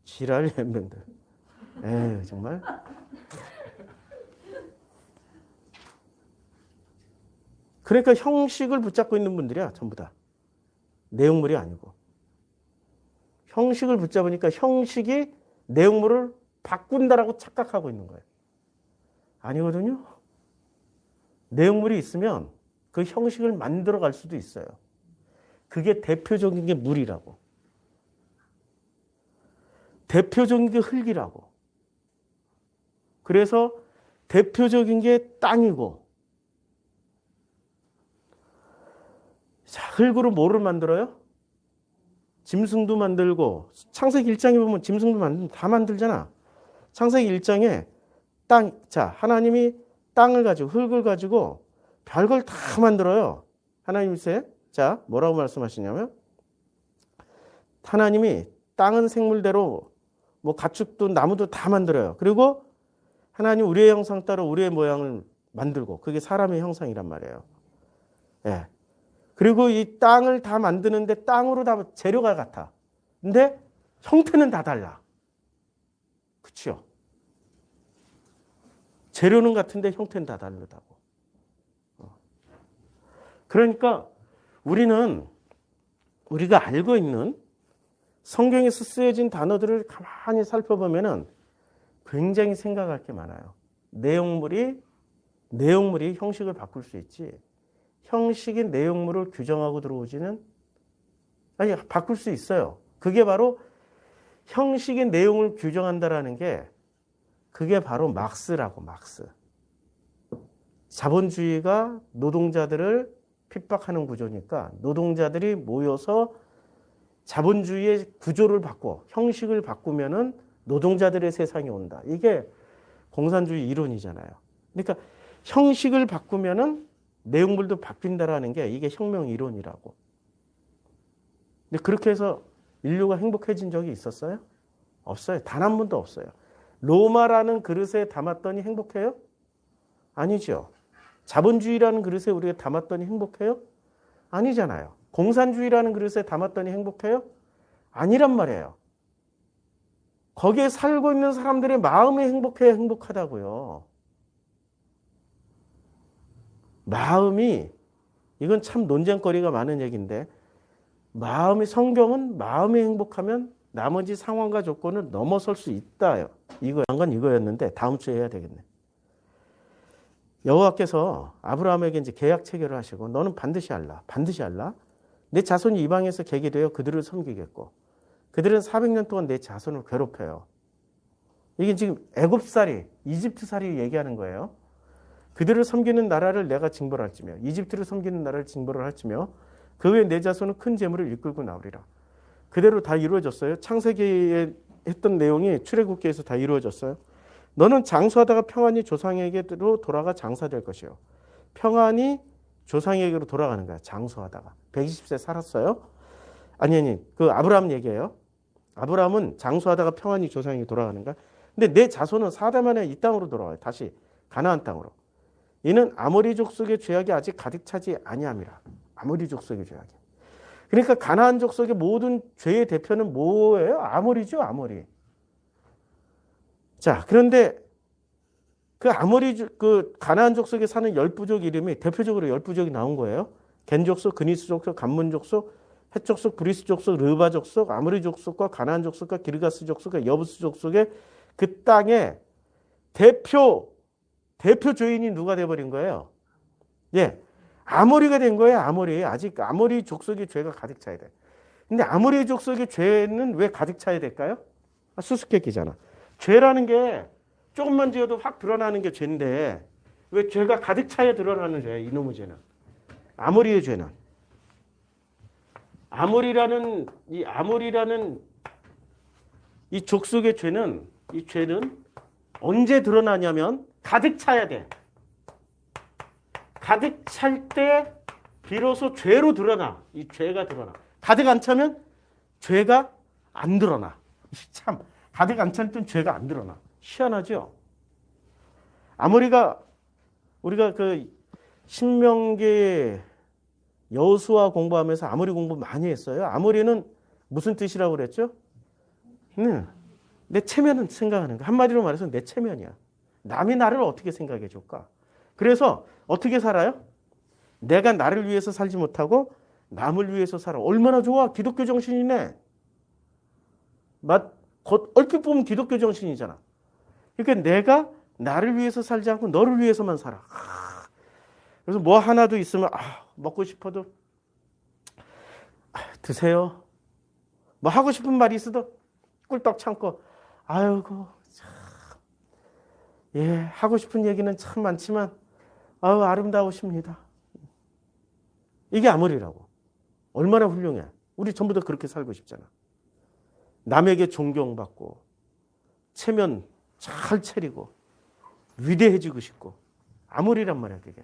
Speaker 1: 지랄 엠병들. 에휴 정말. 그러니까 형식을 붙잡고 있는 분들이야 전부 다. 내용물이 아니고. 형식을 붙잡으니까 형식이 내용물을 바꾼다라고 착각하고 있는 거예요. 아니거든요. 내용물이 있으면 그 형식을 만들어 갈 수도 있어요. 그게 대표적인 게 물이라고. 대표적인 게 흙이라고. 그래서 대표적인 게 땅이고. 자, 흙으로 뭐를 만들어요? 짐승도 만들고, 창세기 1장에 보면 짐승도 다 만들잖아. 창세기 1장에 자, 하나님이 땅을 가지고, 흙을 가지고 별걸 다 만들어요. 하나님이세요? 자, 뭐라고 말씀하시냐면, 하나님이 땅은 생물대로 뭐 가축도 나무도 다 만들어요. 그리고 하나님 우리의 형상 따라 우리의 모양을 만들고, 그게 사람의 형상이란 말이에요. 예. 그리고 이 땅을 다 만드는데 땅으로 다 재료가 같아. 근데 형태는 다 달라. 그렇죠? 재료는 같은데 형태는 다 다르다고. 그러니까 우리가 알고 있는 성경에서 쓰여진 단어들을 가만히 살펴보면은 굉장히 생각할 게 많아요. 내용물이 형식을 바꿀 수 있지, 형식이 내용물을 규정하고 들어오지는, 아니, 바꿀 수 있어요. 그게 바로 형식의 내용을 규정한다라는 게, 그게 바로 막스라고, 막스. 자본주의가 노동자들을 핍박하는 구조니까 노동자들이 모여서 자본주의의 구조를 바꿔, 형식을 바꾸면은 노동자들의 세상이 온다. 이게 공산주의 이론이잖아요. 그러니까 형식을 바꾸면은 내용물도 바뀐다라는 게 이게 혁명 이론이라고. 근데 그렇게 해서 인류가 행복해진 적이 있었어요? 없어요. 단 한 번도 없어요. 로마라는 그릇에 담았더니 행복해요? 아니죠. 자본주의라는 그릇에 우리가 담았더니 행복해요? 아니잖아요. 공산주의라는 그릇에 담았더니 행복해요? 아니란 말이에요. 거기에 살고 있는 사람들의 마음이 행복해야 행복하다고요. 마음이, 이건 참 논쟁거리가 많은 얘기인데, 마음이, 성경은 마음이 행복하면 나머지 상황과 조건을 넘어설 수 있다요. 건 이거였는데 다음 주에 해야 되겠네. 여호와께서 아브라함에게 이제 계약 체결을 하시고 너는 반드시 알라. 반드시 알라. 내 자손이 이방에서 개게 되어 그들을 섬기겠고 그들은 400년 동안 내 자손을 괴롭혀요. 이게 지금 애굽살이, 이집트살이 얘기하는 거예요. 그들을 섬기는 나라를 내가 징벌할지며 이집트를 섬기는 나라를 징벌을 할지며 그 후에 내 자손은 큰 재물을 이끌고 나오리라. 그대로 다 이루어졌어요. 창세기에 했던 내용이 출애굽기에서 다 이루어졌어요. 너는 장수하다가 평안히 조상에게로 돌아가 장사될 것이요. 평안히 조상에게로 돌아가는 거야. 장수하다가. 120세 살았어요. 아니. 그 아브라함 얘기예요. 아브라함은 장수하다가 평안히 조상에게 돌아가는 거야. 근데 내 자손은 4대 만에 이 땅으로 돌아와요. 다시 가나안 땅으로. 이는 아모리 족속의 죄악이 아직 가득 차지 아니함이라. 아모리 족속의 죄악이. 그러니까 가나안 족속의 모든 죄의 대표는 뭐예요? 아모리죠, 아모리. 자, 그런데 그 가나안 족속에 사는 10부족 이름이 대표적으로 10부족이 나온 거예요. 겐 족속, 그니스 족속, 감문 족속, 헷 족속, 브리스 족속, 르바 족속, 아모리 족속과 가나안 족속과 기르가스 족속과 여부스 족속의 그 땅의 대표 죄인이 누가 돼버린 거예요? 예. 아모리가 된 거예요, 아모리. 아직 아모리 족속의 죄가 가득 차야 돼. 근데 아모리 족속의 죄는 왜 가득 차야 될까요? 수수께끼잖아. 죄라는 게 조금만 지어도 확 드러나는 게 죄인데 왜 죄가 가득 차야 드러나는 죄야, 이놈의 죄는. 아모리의 죄는. 아모리라는 이 족속의 죄는, 이 죄는 언제 드러나냐면 가득 차야 돼. 가득 찰 때 비로소 죄로 드러나. 이 죄가 드러나. 가득 안 차면 죄가 안 드러나. 참, 가득 안 찰 땐 죄가 안 드러나. 희한하죠? 아모리가, 우리가 그 신명기 여호수아 공부하면서 아모리 공부 많이 했어요. 아모리는 무슨 뜻이라고 그랬죠? 내 체면은 생각하는 거. 한마디로 말해서 내 체면이야. 남이 나를 어떻게 생각해 줄까? 그래서 어떻게 살아요? 내가 나를 위해서 살지 못하고 남을 위해서 살아. 얼마나 좋아. 기독교 정신이네. 얼핏 보면 기독교 정신이잖아. 그러니까 내가 나를 위해서 살지 않고 너를 위해서만 살아. 그래서 뭐 하나도 있으면 먹고 싶어도 드세요. 뭐 하고 싶은 말이 있어도 꿀떡 참고 아이고 참. 예, 하고 싶은 얘기는 참 많지만 아름다우십니다. 이게 아모리라고. 얼마나 훌륭해. 우리 전부 다 그렇게 살고 싶잖아. 남에게 존경받고 체면 잘 차리고 위대해지고 싶고. 아모리란 말이야 그게.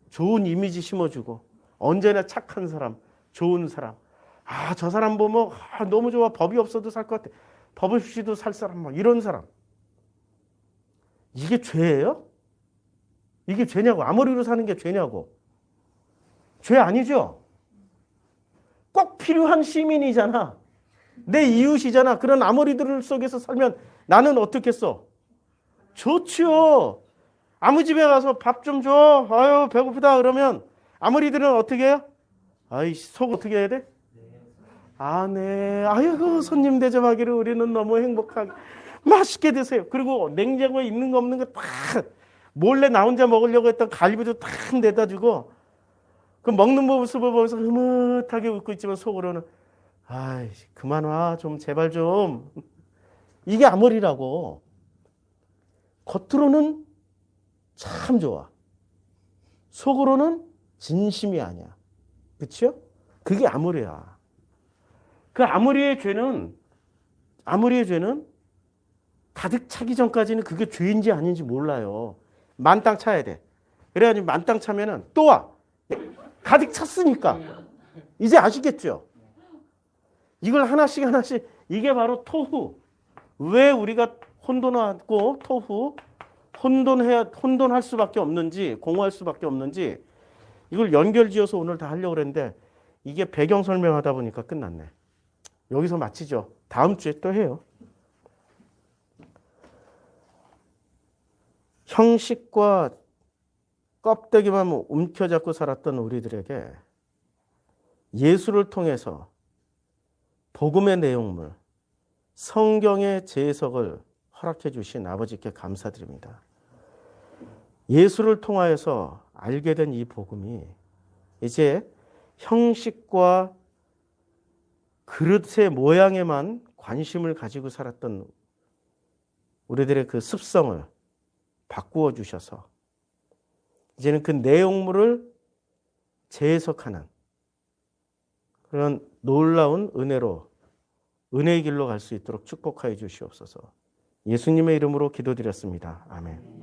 Speaker 1: 좋은 이미지 심어주고 언제나 착한 사람, 좋은 사람. 저 사람 보면 너무 좋아. 법이 없어도 살 것 같아. 법 없이도 살 사람 막 이런 사람. 이게 죄예요? 이게 죄냐고. 아모리로 사는 게 죄냐고. 죄 아니죠? 꼭 필요한 시민이잖아. 내 이웃이잖아. 그런 아모리들 속에서 살면 나는 어떻겠어? 좋지요. 아무 집에 가서 밥 좀 줘. 아유 배고프다 그러면 아모리들은 어떻게 해요? 속 어떻게 해야 돼? 네. 아이고 손님 대접하기를 우리는 너무 행복하게 맛있게 드세요. 그리고 냉장고에 있는 거 없는 거 다 몰래 나 혼자 먹으려고 했던 갈비도 딱 내다 주고 그 먹는 모습을 보면서 흐뭇하게 웃고 있지만 속으로는 그만 와. 좀 제발 좀. 이게 아모리라고. 겉으로는 참 좋아. 속으로는 진심이 아니야. 그렇죠? 그게 아모리야. 그 아모리의 죄는 가득 차기 전까지는 그게 죄인지 아닌지 몰라요. 만땅 차야 돼. 그래가지고 만땅 차면은 또 와. 가득 찼으니까. 이제 아시겠죠? 이걸 하나씩 하나씩, 이게 바로 토후. 왜 우리가 혼돈하고 토후, 혼돈할 수밖에 없는지, 공허할 수밖에 없는지, 이걸 연결지어서 오늘 다 하려고 그랬는데, 이게 배경 설명하다 보니까 끝났네. 여기서 마치죠. 다음 주에 또 해요. 형식과 껍데기만 움켜잡고 살았던 우리들에게 예수를 통해서 복음의 내용물, 성경의 재해석을 허락해 주신 아버지께 감사드립니다. 예수를 통하여서 알게 된 이 복음이 이제 형식과 그릇의 모양에만 관심을 가지고 살았던 우리들의 그 습성을 바꾸어 주셔서 이제는 그 내용물을 재해석하는 그런 놀라운 은혜로 은혜의 길로 갈 수 있도록 축복하여 주시옵소서. 예수님의 이름으로 기도드렸습니다. 아멘.